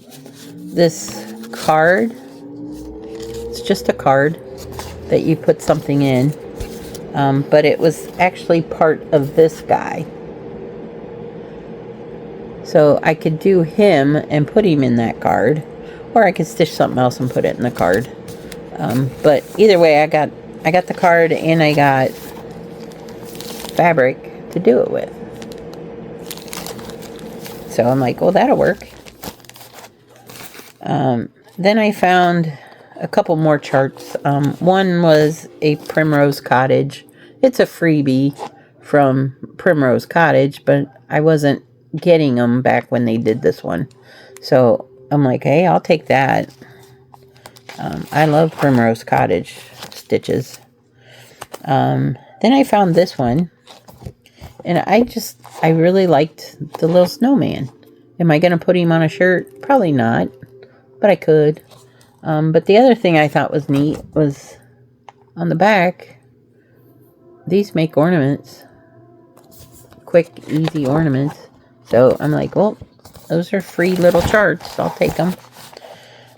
A: this card. It's just a card that you put something in. But it was actually part of this guy. So I could do him and put him in that card. Or I could stitch something else and put it in the card. But either way, I got the card and I got fabric to do it with. So I'm like, well, that'll work. Then I found a couple more charts. One was a Primrose Cottage. It's a freebie from Primrose Cottage, but I wasn't getting them back when they did this one. So I'm like, hey, I'll take that. I love Primrose Cottage stitches. Then I found this one. And I really liked the little snowman. Am I going to put him on a shirt? Probably not, but I could. But the other thing I thought was neat was on the back, these make ornaments. Quick, easy ornaments. So I'm like, well, those are free little charts. I'll take them.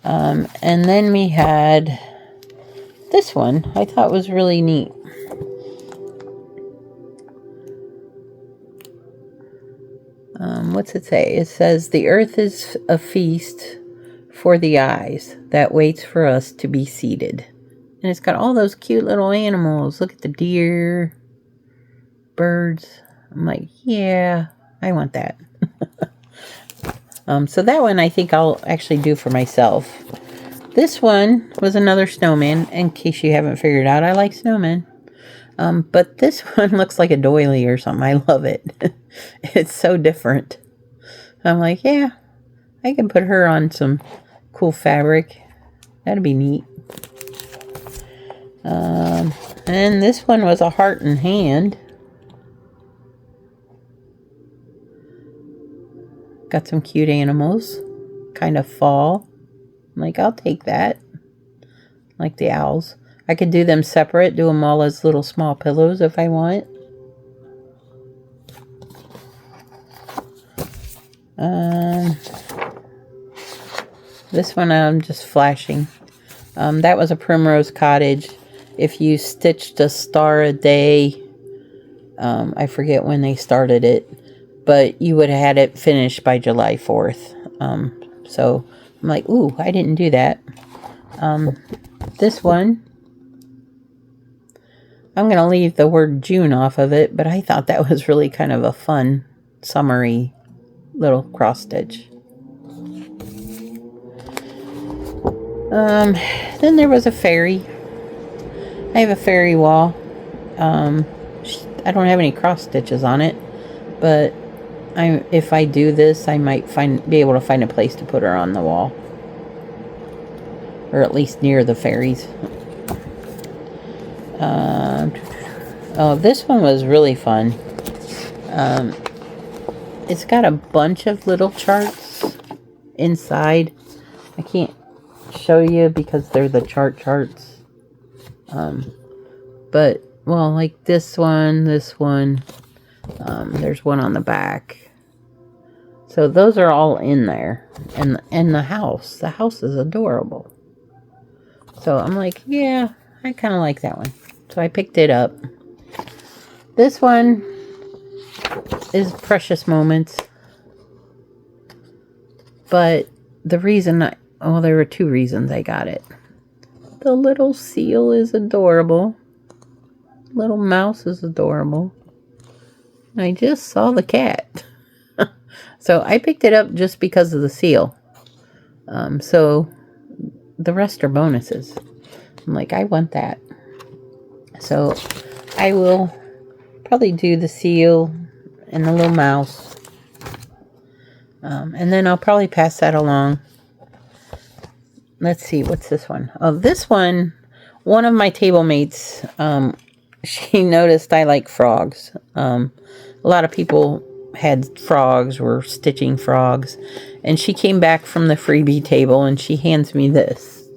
A: And then we had this one I thought was really neat. What's it say? It says, the earth is a feast for the eyes that waits for us to be seated. And it's got all those cute little animals. Look at the deer, birds. I'm like, yeah, I want that. So that one I think I'll actually do for myself. This one was another snowman. In case you haven't figured out, I like snowmen. But this one looks like a doily or something. I love it. It's so different. I'm like, yeah, I can put her on some cool fabric. That'd be neat. And this one was a heart and hand. Got some cute animals. Kind of fall. I'm like, I'll take that. Like the owls. I could do them separate. Do them all as little small pillows if I want. This one I'm just flashing. That was a Primrose Cottage. If you stitched a star a day, I forget when they started it, but you would have had it finished by July 4th. So I'm like, ooh, I didn't do that. This one, I'm going to leave the word June off of it, but I thought that was really kind of a fun, summery little cross stitch. Then there was a fairy. I have a fairy wall. I don't have any cross stitches on it, but if I do this, I might be able to find a place to put her on the wall, or at least near the fairies. Oh, this one was really fun. It's got a bunch of little charts inside. I can't show you because they're the charts. But, well, like this one, there's one on the back. So those are all in there. And the house is adorable. So I'm like, yeah, I kind of like that one. So I picked it up. This one is Precious Moments. But the reason there were two reasons I got it. The little seal is adorable. Little mouse is adorable. I just saw the cat. So I picked it up just because of the seal. So the rest are bonuses. I'm like, I want that. So I will probably do the seal and the little mouse. And then I'll probably pass that along. Let's see, what's this one? Oh, this one of my table mates, she noticed I like frogs. A lot of people had frogs, were stitching frogs. And she came back from the freebie table and she hands me this.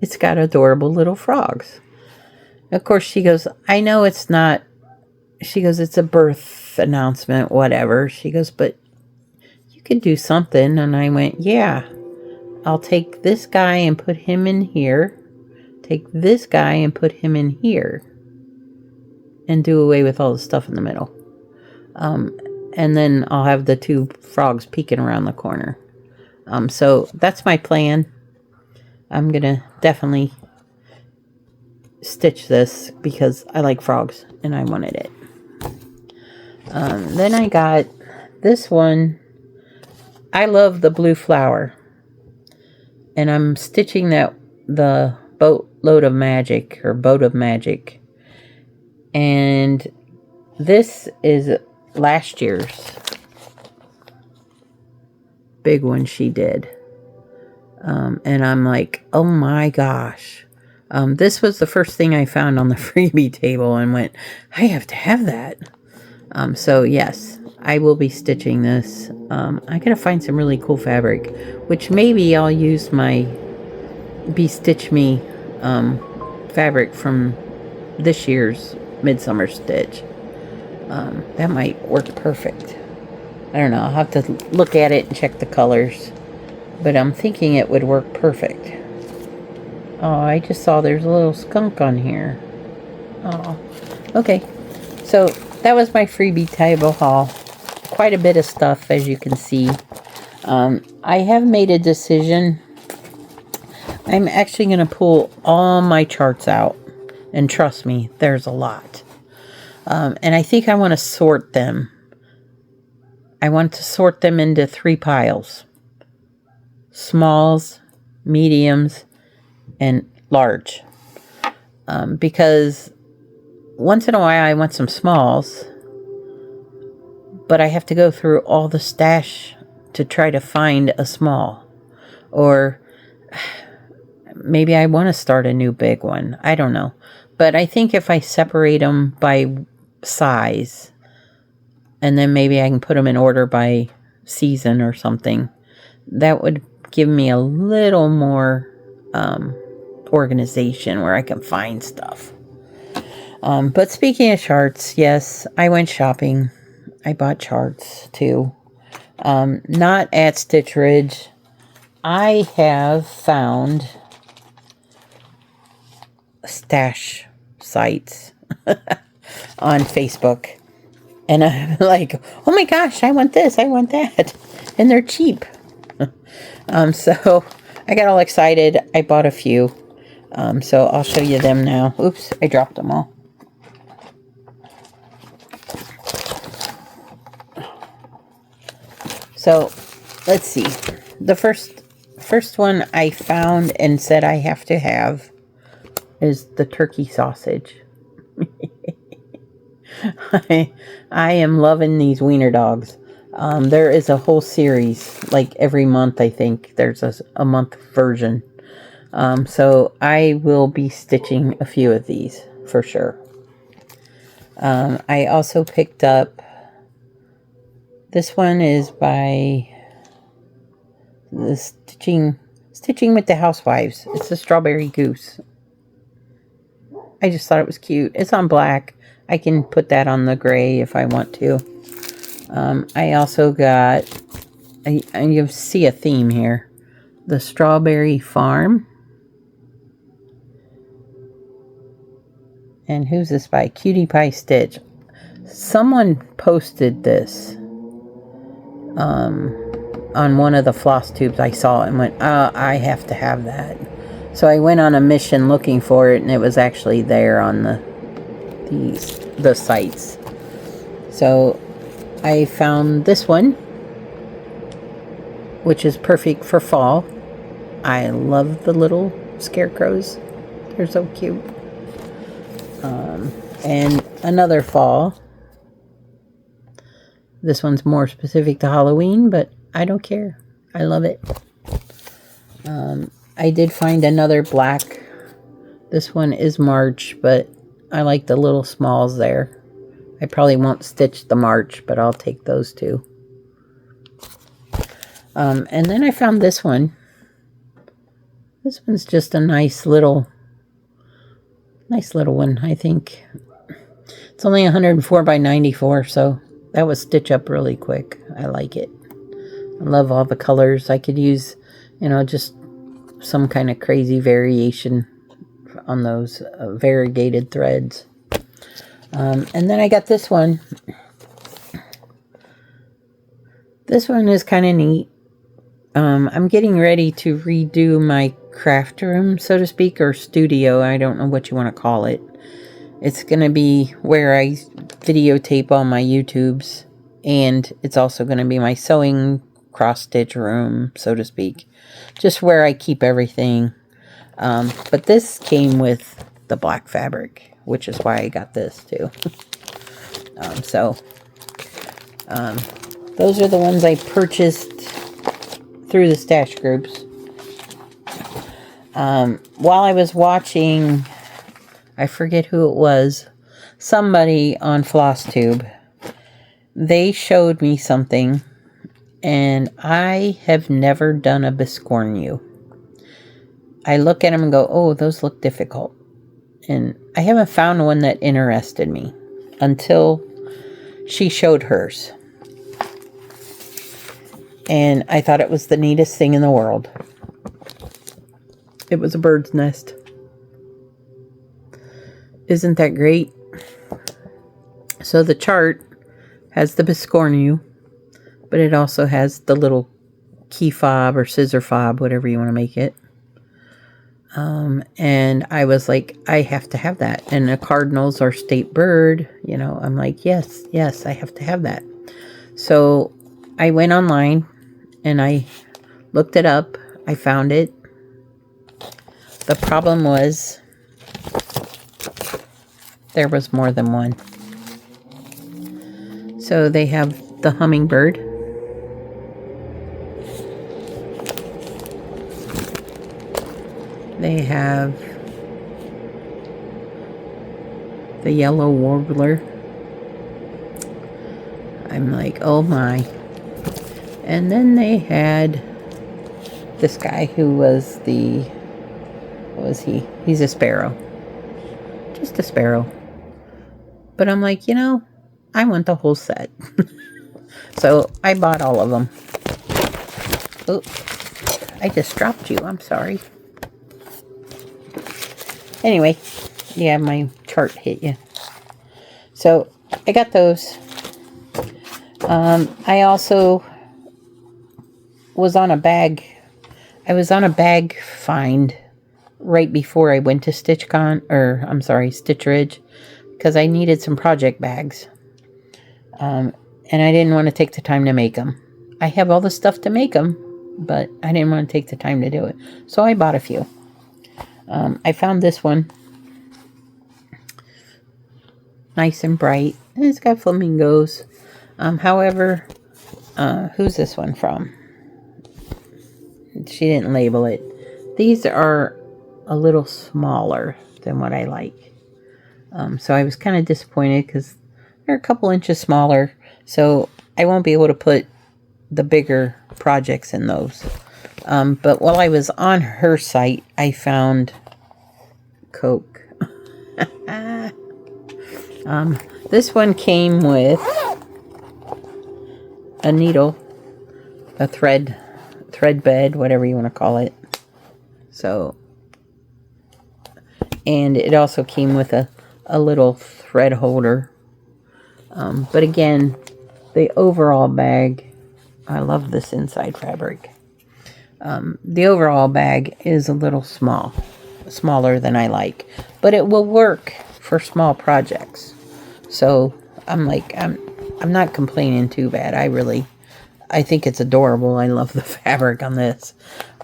A: It's got adorable little frogs. Of course, she goes, I know it's not, she goes, it's a birth announcement, whatever. She goes, but you could do something. And I went, yeah, I'll take this guy and put him in here. Take this guy and put him in here. And do away with all the stuff in the middle. And then I'll have the two frogs peeking around the corner. So that's my plan. I'm going to definitely stitch this because I like frogs and I wanted it. Then I got this one. I love the blue flower. And I'm stitching the boat of magic. And this is last year's big one she did. And I'm like, oh my gosh, This was the first thing I found on the freebie table and went, I have to have that. So yes, I will be stitching this. I gotta find some really cool fabric, which maybe I'll use my Be Stitch Me fabric from this year's Midsummer Stitch. That might work perfect. I don't know, I'll have to look at it and check the colors, but I'm thinking it would work perfect. Oh, I just saw there's a little skunk on here. Oh, okay. So that was my freebie table haul. Quite a bit of stuff, as you can see. I have made a decision. I'm actually going to pull all my charts out. And trust me, there's a lot. And I think I want to sort them. I want to sort them into 3 piles. Smalls, mediums, and large. Because once in a while I want some smalls, but I have to go through all the stash to try to find a small. Or maybe I want to start a new big one. I don't know. But I think if I separate them by size, and then maybe I can put them in order by season or something, that would give me a little more organization where I can find stuff. But speaking of charts, yes, I went shopping. I bought charts too. Not at Stitch Ridge. I have found stash sites on Facebook. And I'm like, oh my gosh, I want this, I want that. And they're cheap. So I got all excited. I bought a few. So I'll show you them now. Oops, I dropped them all. So let's see. The first one I found and said I have to have is the turkey sausage. I am loving these wiener dogs. There is a whole series, like every month I think there's a month version. So I will be stitching a few of these for sure. I also picked up, this one is by the Stitching with the Housewives. It's a strawberry goose. I just thought it was cute. It's on black. I can put that on the gray if I want to. I also got, and you see a theme here, the Strawberry Farm. And who's this by? Cutie Pie Stitch. Someone posted this on one of the floss tubes I saw and went, I have to have that. So I went on a mission looking for it, and it was actually there on the sites. So I found this one, which is perfect for fall. I love the little scarecrows. They're so cute. And another fall. This one's more specific to Halloween, but I don't care. I love it. I did find another black. This one is March, but I like the little smalls there. I probably won't stitch the March, but I'll take those too. And then I found this one. This one's just a nice little one, I think. It's only 104 by 94, so that was stitch up really quick. I like it. I love all the colors. I could use, just some kind of crazy variation on those variegated threads. And then I got this one. This one is kind of neat. I'm getting ready to redo my craft room, so to speak, or studio. I don't know what you want to call it. It's going to be where I videotape all my YouTubes, and it's also going to be my sewing cross-stitch room, so to speak. Just where I keep everything. But this came with the black fabric, which is why I got this too. Those are the ones I purchased through the stash groups. While I was watching, I forget who it was, somebody on Flosstube, they showed me something, and I have never done a biscornu. I look at them and go, oh, those look difficult. And I haven't found one that interested me until she showed hers. And I thought it was the neatest thing in the world. It was a bird's nest. Isn't that great? So the chart has the biscornu, but it also has the little key fob or scissor fob, whatever you want to make it. And I was like, I have to have that. And the cardinals are state bird, you know. I'm like, yes, I have to have that. So I went online and I looked it up. I found it. The problem was there was more than one. So they have the hummingbird. They have the yellow warbler. I'm like, oh my. And then they had this guy who was the, what was he? He's a sparrow. Just a sparrow. But I'm like, you know, I want the whole set. So I bought all of them. Oh, I just dropped you. I'm sorry. Anyway, yeah, my chart hit you. So I got those. I also was on a bag. I was on a bag find right before I went to Stitch Ridge, because I needed some project bags. And I didn't want to take the time to make them. I have all the stuff to make them, but I didn't want to take the time to do it. So I bought a few. I found this one. Nice and bright. And it's got flamingos. However, who's this one from? She didn't label it. These are a little smaller than what I like. So I was kind of disappointed because they're a couple inches smaller. So I won't be able to put the bigger projects in those. But while I was on her site, I found Coke. This one came with a needle, a thread bed, whatever you want to call it. So, and it also came with a little thread holder. But again, the overall bag, I love this inside fabric. The overall bag is a little smaller than I like, but it will work for small projects. So I'm like, I'm not complaining too bad. I think it's adorable. I love the fabric on this,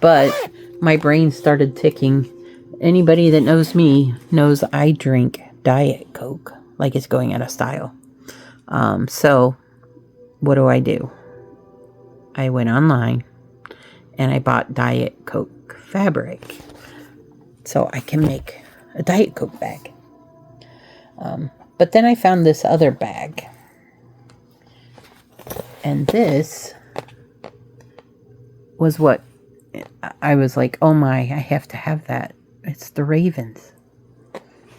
A: but my brain started ticking. Anybody that knows me knows I drink Diet Coke like it's going out of style. So what do? I went online and I bought Diet Coke fabric so I can make a Diet Coke bag. But then I found this other bag. And this was what I was like, oh my, I have to have that. It's the ravens.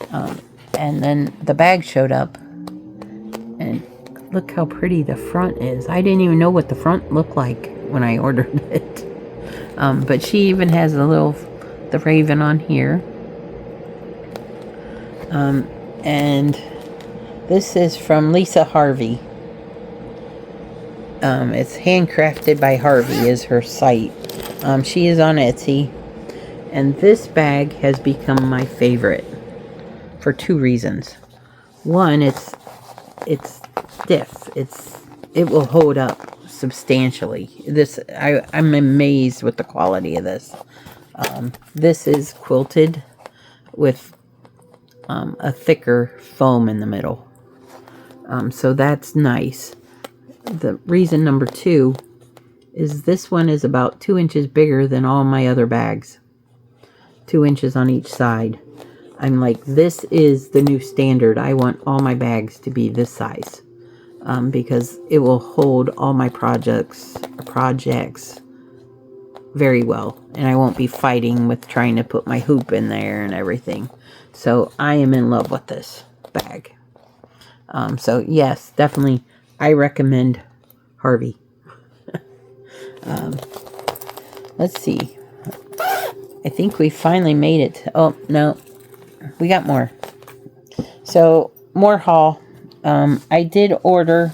A: And then the bag showed up. And look how pretty the front is. I didn't even know what the front looked like when I ordered it. But she even has the raven on here. And this is from Lisa Harvey. It's handcrafted by Harvey is her site. She is on Etsy. And this bag has become my favorite for two reasons. One, it's stiff. It will hold up substantially. I'm amazed with the quality of this. This is quilted with a thicker foam in the middle. So that's nice. The reason number two is this one is about 2 inches bigger than all my other bags. 2 inches on each side. I'm like, this is the new standard. I want all my bags to be this size, because it will hold all my projects very well, and I won't be fighting with trying to put my hoop in there and everything. So I am in love with this bag. So yes, definitely I recommend Harvey. Let's see. I think we finally made it. Oh, no. We got more. So, more haul. I did order...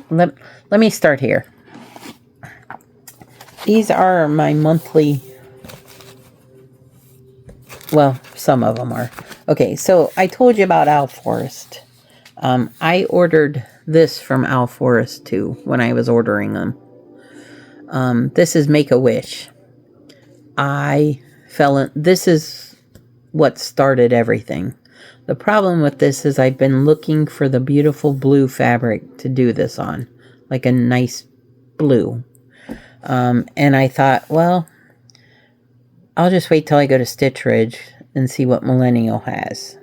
A: Let me start here. These are my monthly... Well, some of them are. Okay, so I told you about Owl Forest. I ordered this from Owl Forest too when I was ordering them. This is Make-A-Wish. This is what started everything. The problem with this is I've been looking for the beautiful blue fabric to do this on. Like a nice blue. And I thought, well, I'll just wait till I go to Stitch Ridge and see what Millennial has.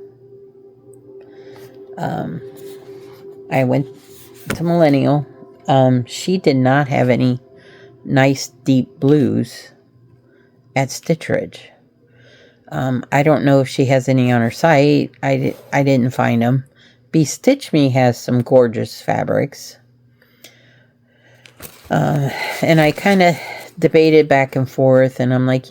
A: I went to Millennial. She did not have any nice deep blues at Stitch Ridge. I don't know if she has any on her site. I didn't find them. Stitch Me has some gorgeous fabrics. And I kind of debated back and forth, and I'm like,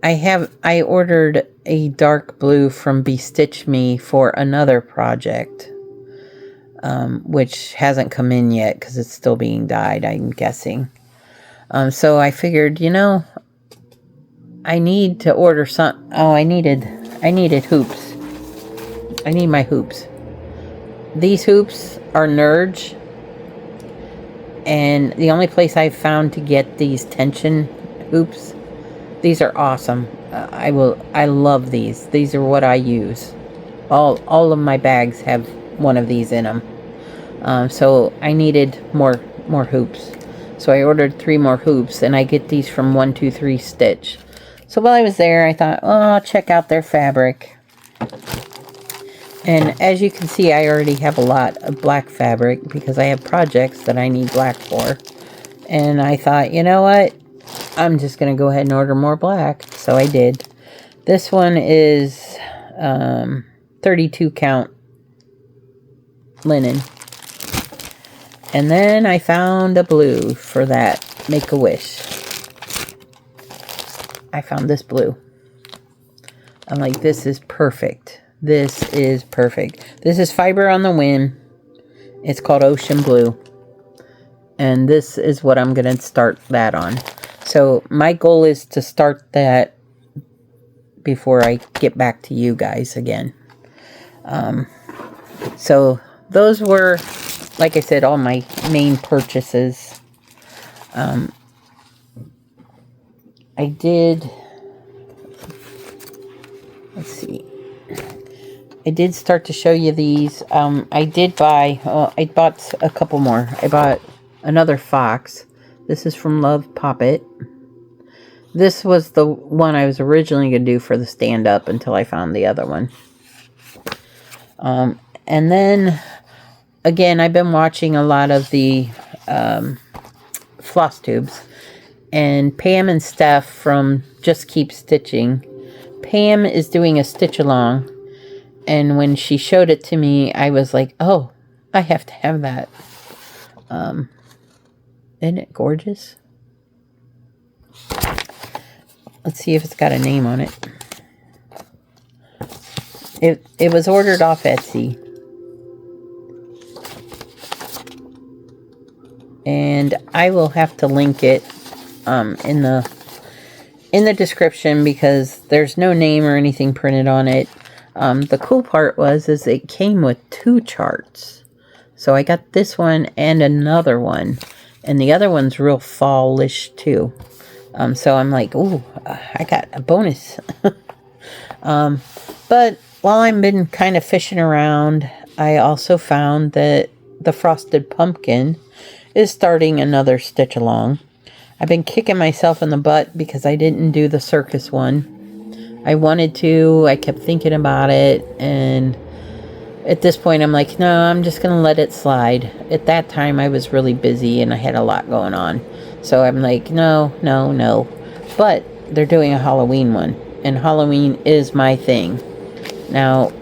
A: I ordered a dark blue from Stitch Me for another project, which hasn't come in yet because it's still being dyed, I'm guessing. So I figured, I need to order some. Oh, I needed hoops. I need my hoops. These hoops are Nerge, and the only place I've found to get these tension hoops. These are awesome. I love these. These are what I use. All of my bags have one of these in them. So I needed more hoops. So I ordered 3 more hoops, and I get these from 123 Stitch. So while I was there, I thought, I'll check out their fabric. And as you can see, I already have a lot of black fabric because I have projects that I need black for. And I thought, you know what? I'm just going to go ahead and order more black. So I did. This one is 32 count linen. And then I found a blue for that Make-A-Wish. I found this blue. I'm like, this is perfect. This is perfect. This is Fiber on the Wind. It's called Ocean Blue. And this is what I'm going to start that on. So my goal is to start that before I get back to you guys again. So those were, like I said, all my main purchases. I did, let's see, I did start to show you these. I did buy, I bought a couple more. I bought another fox. This is from Love Poppet. This was the one I was originally going to do for the stand-up until I found the other one. And then, again, I've been watching a lot of the Flosstubes. And Pam and Steph from Just Keep Stitching. Pam is doing a stitch along. And when she showed it to me, I was like, oh, I have to have that. Isn't it gorgeous? Let's see if it's got a name on it. It was ordered off Etsy. And I will have to link it in the description because there's no name or anything printed on it. The cool part is it came with 2 charts. So I got this one and another one. And the other one's real fallish too. So I'm like, ooh, I got a bonus. But while I've been kind of fishing around, I also found that the Frosted Pumpkin is starting another stitch along. I've been kicking myself in the butt because I didn't do the circus one. I wanted to. I kept thinking about it, and at this point I'm like, no, I'm just going to let it slide. At that time I was really busy and I had a lot going on. So I'm like, no. But they're doing a Halloween one, and Halloween is my thing. Now,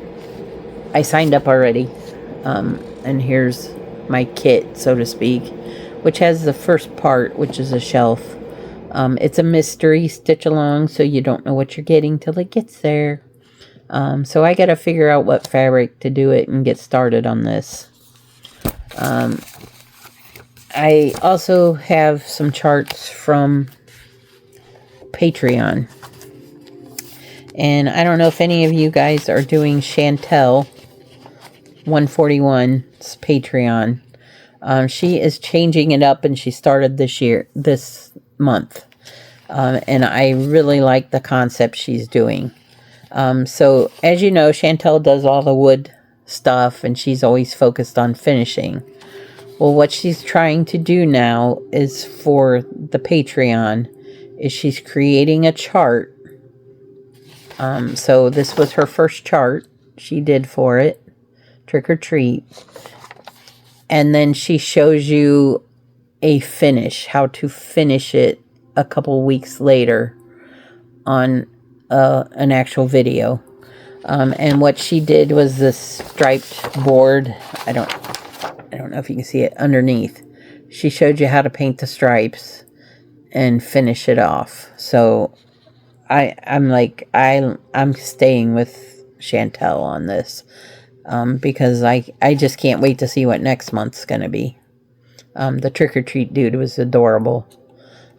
A: I signed up already, and here's my kit, so to speak, which has the first part, which is a shelf. It's a mystery stitch along, so you don't know what you're getting till it gets there. So I got to figure out what fabric to do it and get started on this. I also have some charts from Patreon. And I don't know if any of you guys are doing Chantel 141's Patreon. She is changing it up, and she started this month. And I really like the concept she's doing. So as you know, Chantel does all the wood stuff, and she's always focused on finishing. Well, what she's trying to do now is, for the Patreon, is she's creating a chart. So this was her first chart she did for it, Trick or Treat. And then she shows you a finish, how to finish it a couple weeks later on an actual video. And what she did was this striped board. I don't know if you can see it underneath. She showed you how to paint the stripes and finish it off. So I'm staying with Chantel on this, because I just can't wait to see what next month's gonna be. The Trick or Treat dude was adorable,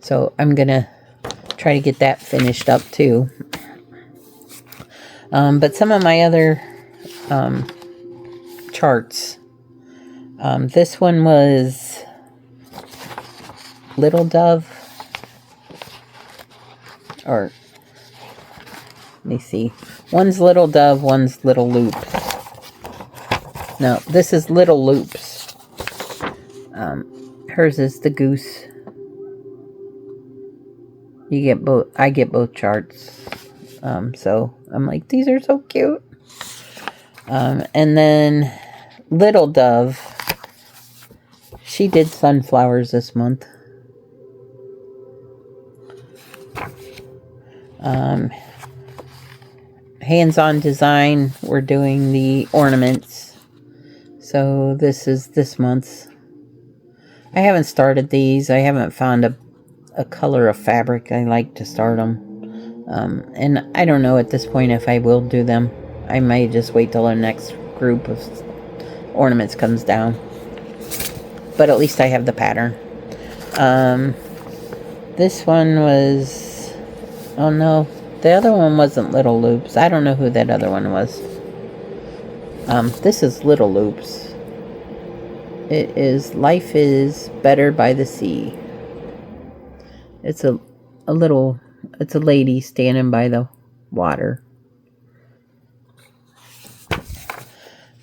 A: so I'm gonna try to get that finished up too. But some of my other charts, this one was Little Dove, or let me see. One's Little Dove, one's Little Loops. No, this is Little Loops. Hers is the goose. You get both. I get both charts. So I'm like, these are so cute. And then Little Dove, she did sunflowers this month. Hands-on design, we're doing the ornaments. So this is this month's. I haven't started these. I haven't found a color of fabric I like to start them. And I don't know at this point if I will do them. I might just wait till the next group of ornaments comes down. But at least I have the pattern. This one was... Oh no, the other one wasn't Little Loops. I don't know who that other one was. This is Little Loops. It is Life is Better by the Sea. It's a lady standing by the water.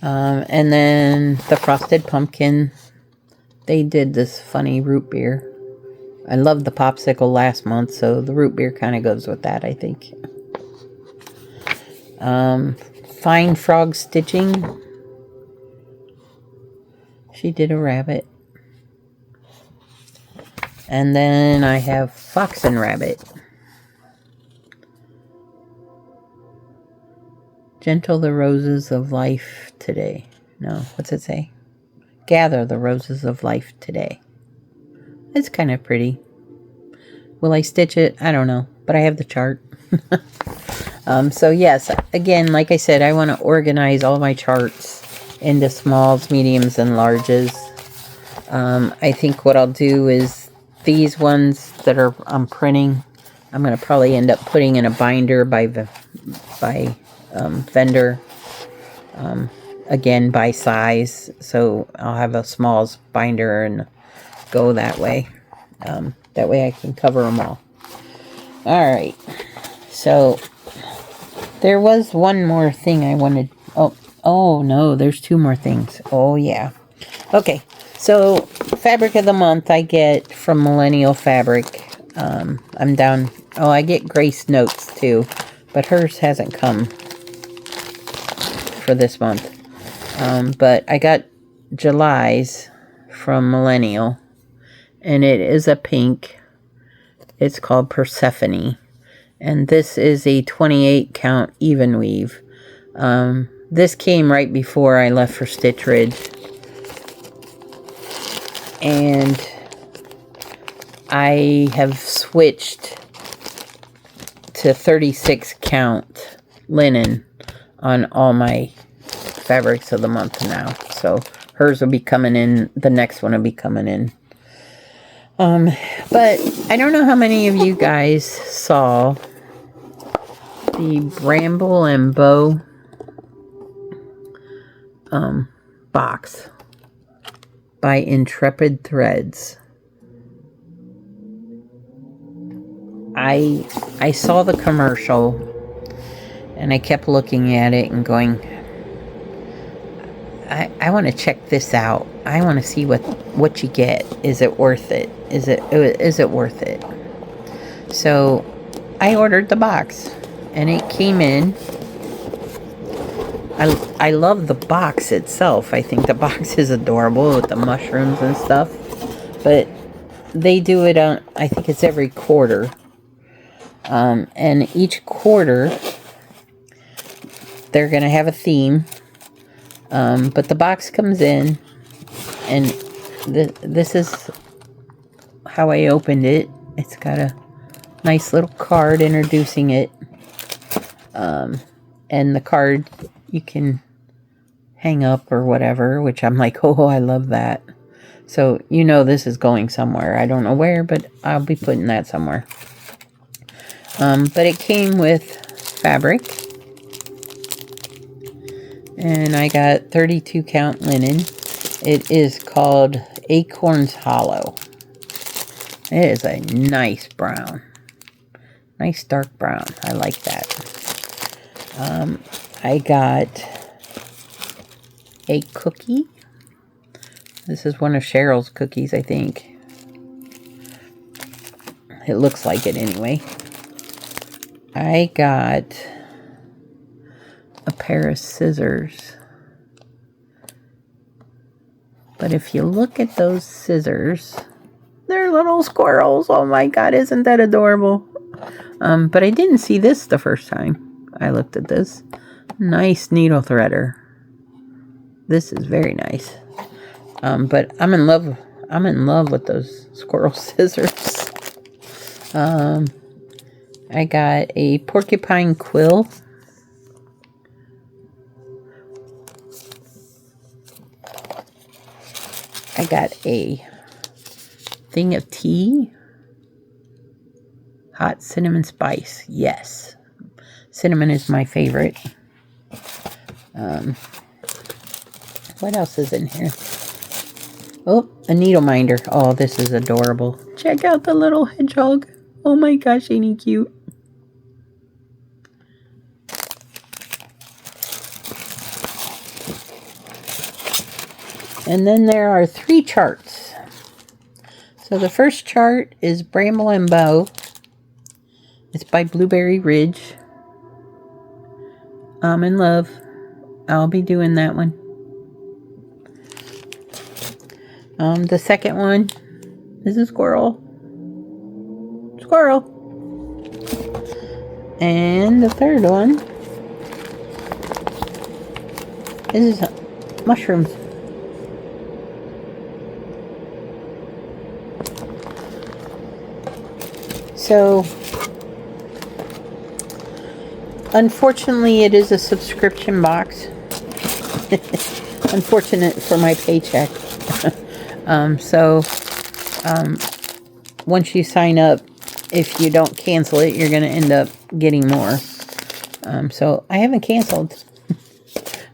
A: And then the Frosted Pumpkin. They did this funny root beer. I loved the popsicle last month, so the root beer kind of goes with that, I think. Fine Frog Stitching. She did a rabbit. And then I have Fox and Rabbit. Gentle the roses of life today. No, what's it say? Gather the roses of life today. It's kind of pretty. Will I stitch it? I don't know, but I have the chart. So yes, again, like I said, I want to organize all my charts into smalls, mediums, and larges. I think what I'll do is these ones that I'm printing, I'm going to probably end up putting in a binder by vendor. Again, by size, so I'll have a smalls binder and go that way. That way I can cover them all. Alright, so there was one more thing I wanted. Oh no, there's two more things. Oh yeah. Okay, so fabric of the month I get from Millennial Fabric. I'm down. Oh, I get Grace notes too, but hers hasn't come for this month. But I got July's from Millennial, and it is a pink. It's called Persephone, and this is a 28 count even weave. This came right before I left for Stitch Ridge, and I have switched to 36 count linen on all my fabrics of the month now. So hers will be coming in, the next one will be coming in. But I don't know how many of you guys saw the Bramble and Bough box by Intrepid Threads. I saw the commercial and I kept looking at it and going, I want to check this out. I want to see what you get. Is it worth it? Is it worth it? So I ordered the box and it came in. I love the box itself. I think the box is adorable with the mushrooms and stuff. But they do it on, I think it's every quarter. And each quarter, they're going to have a theme. But the box comes in, and this is how I opened it. It's got a nice little card introducing it. And the card you can hang up or whatever, which I'm like, oh, I love that. So, you know, this is going somewhere. I don't know where, but I'll be putting that somewhere. But it came with fabric. And I got 32 count linen. It is called Acorns Hollow. It is a nice brown. Nice dark brown. I like that. I got a cookie. This is one of Cheryl's cookies, I think. It looks like it anyway. I got a pair of scissors. But if you look at those scissors, they're little squirrels. Oh my God, isn't that adorable? But I didn't see this the first time I looked at this. Nice needle threader. This is very nice. But I'm in love with those squirrel scissors. I got a porcupine quill. I got a thing of tea. Hot cinnamon spice. Yes. Cinnamon is my favorite. What else is in here? Oh, a needle minder. Oh, this is adorable. Check out the little hedgehog. Oh my gosh, ain't he cute? And then there are 3 charts. So the first chart is Bramble and Bough. It's by Blueberry Ridge. I'm in love. I'll be doing that one. The second one is a squirrel. Squirrel. And the third one is mushrooms. So, unfortunately, it is a subscription box. Unfortunate for my paycheck. Once you sign up, if you don't cancel it, you're going to end up getting more. So I haven't canceled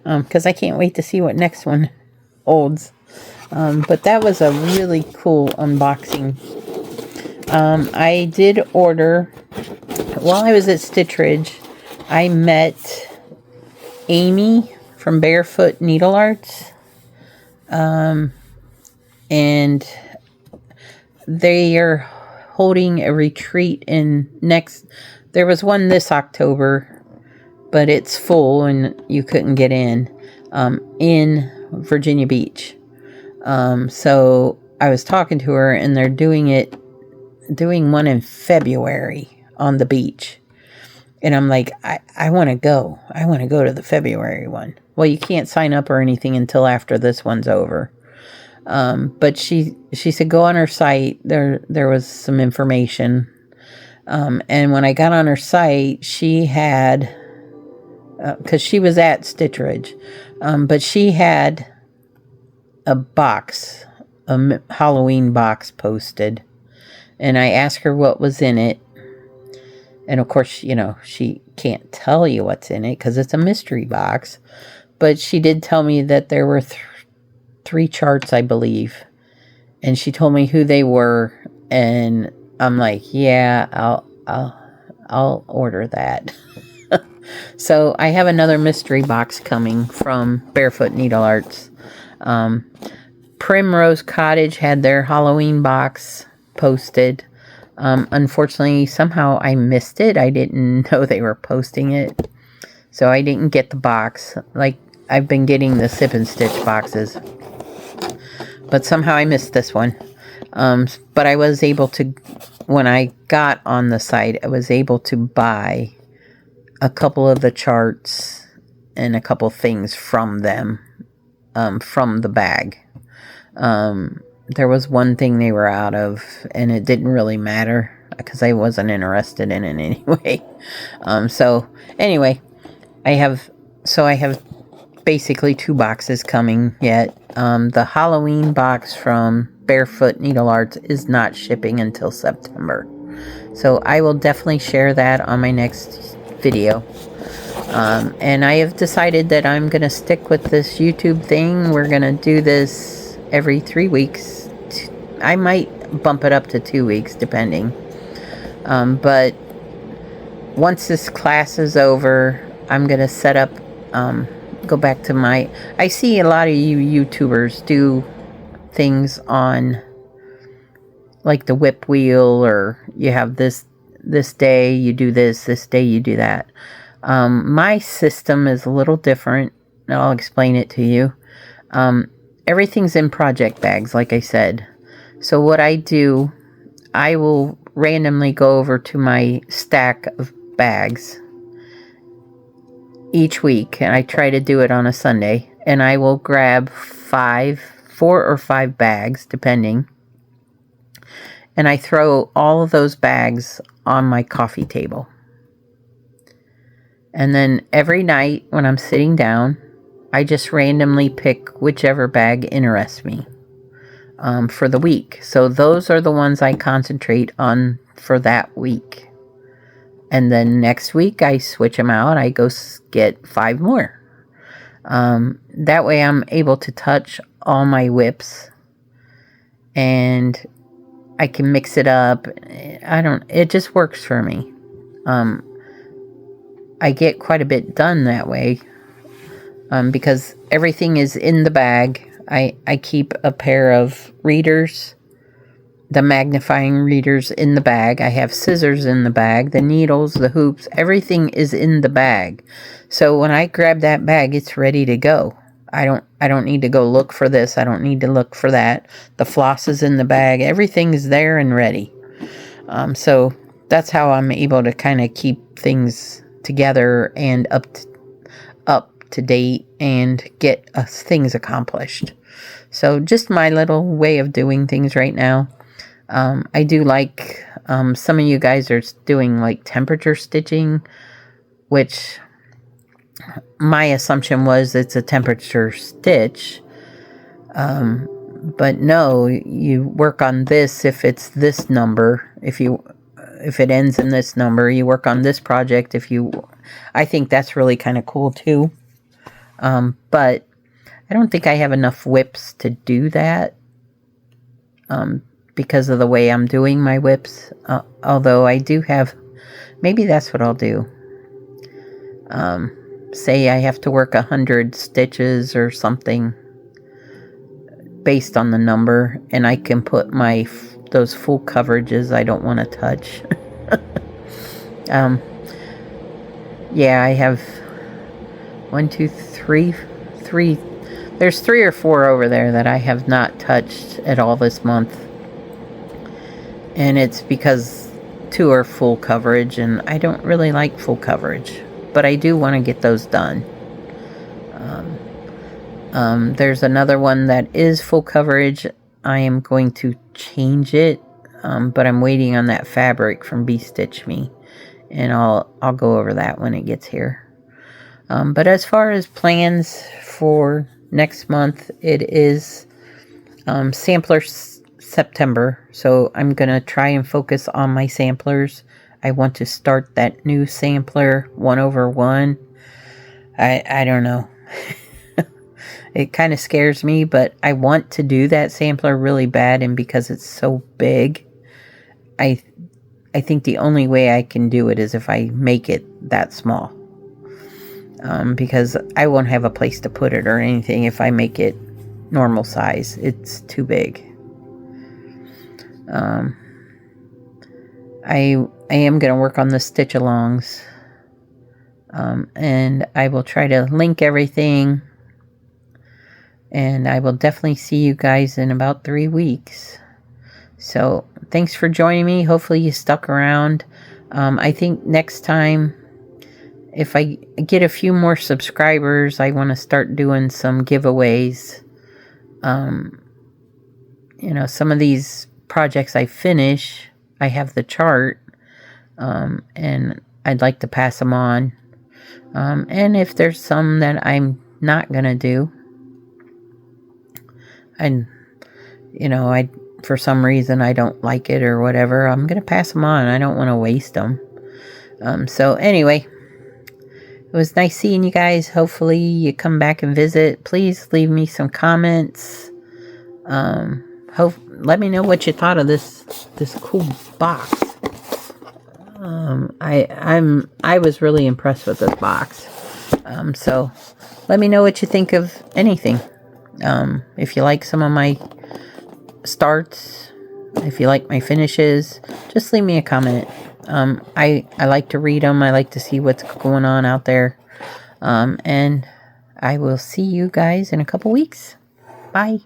A: because I can't wait to see what next one holds. But that was a really cool unboxing. I did order, while I was at Stitch Ridge, I met Amy from Barefoot Needle Arts. And they are holding a retreat there was one this October, but it's full and you couldn't get in Virginia Beach. So I was talking to her, and they're doing one in February on the beach. And I'm like, I want to go. I want to go to the February one. Well, you can't sign up or anything until after this one's over. But she said, go on her site. There was some information. And when I got on her site, she had, because she was at Stitch Ridge, but she had a Halloween box posted. And I asked her what was in it. And of course, she can't tell you what's in it because it's a mystery box. But she did tell me that there were 3 charts, I believe. And she told me who they were. And I'm like, yeah, I'll order that. So I have another mystery box coming from Barefoot Needle Arts. Primrose Cottage had their Halloween box posted. Unfortunately, somehow I missed it. I didn't know they were posting it. So I didn't get the box. Like, I've been getting the Sip and Stitch boxes. But somehow I missed this one. But I was able to, when I got on the site, I was able to buy a couple of the charts and a couple things from them, from the bag. There was one thing they were out of, and it didn't really matter because I wasn't interested in it anyway. So anyway, I have basically 2 boxes coming yet. The Halloween box from Barefoot Needle Arts is not shipping until September. So I will definitely share that on my next video. And I have decided that I'm going to stick with this YouTube thing. We're going to do this every 3 weeks. I might bump it up to 2 weeks, depending. But once this class is over, I'm going to set up, go back to I see a lot of you YouTubers do things on, like the whip wheel, or you have this day you do this day you do that. My system is a little different. I'll explain it to you. Everything's in project bags, like I said. So what I do, I will randomly go over to my stack of bags each week, and I try to do it on a Sunday, and I will grab 4 or 5 bags, depending, and I throw all of those bags on my coffee table. And then every night when I'm sitting down, I just randomly pick whichever bag interests me for the week. So those are the ones I concentrate on for that week. And then next week I switch them out. I go get 5 more. That way I'm able to touch all my whips, and I can mix it up. It just works for me. I get quite a bit done that way, because everything is in the bag. I keep a pair of readers, the magnifying readers, in the bag. I have scissors in the bag, the needles, the hoops, everything is in the bag. So when I grab that bag, it's ready to go. I don't need to go look for this. I don't need to look for that. The floss is in the bag. Everything's there and ready. So that's how I'm able to kind of keep things together and up to date and get things accomplished. So just my little way of doing things right now. I do like, some of you guys are doing like temperature stitching, which my assumption was it's a temperature stitch. But no, you work on this if it's this number. If it ends in this number, you work on this project. I think that's really kind of cool too. But I don't think I have enough whips to do that. Because of the way I'm doing my whips. Although I do have, maybe that's what I'll do. Say I have to work 100 stitches or something. based on the number, and I can put those full coverages I don't want to touch. Yeah, I have 1, 2, 3. There's 3 or 4 over there that I have not touched at all this month. And it's because 2 are full coverage, and I don't really like full coverage. But I do want to get those done. There's another one that is full coverage. I am going to change it, but I'm waiting on that fabric from Bee Stitch Me. And I'll go over that when it gets here. But as far as plans for next month, it is Sampler September. So I'm going to try and focus on my samplers. I want to start that new sampler 1/1. I don't know. It kind of scares me, but I want to do that sampler really bad, and because it's so big, I think the only way I can do it is if I make it that small. Because I won't have a place to put it or anything if I make it normal size. It's too big. I am going to work on the stitch alongs. And I will try to link everything. And I will definitely see you guys in about 3 weeks. So thanks for joining me. Hopefully you stuck around. I think next time, if I get a few more subscribers, I want to start doing some giveaways. You know, some of these projects I finish, I have the chart, and I'd like to pass them on. And if there's some that I'm not going to do, and, you know, for some reason I don't like it or whatever, I'm going to pass them on. I don't want to waste them. So anyway, it was nice seeing you guys. Hopefully you come back and visit. Please leave me some comments. Let me know what you thought of this cool box. I was really impressed with this box. So let me know what you think of anything. If you like some of my starts, if you like my finishes, just leave me a comment. I like to read them. I like to see what's going on out there. And I will see you guys in a couple weeks. Bye.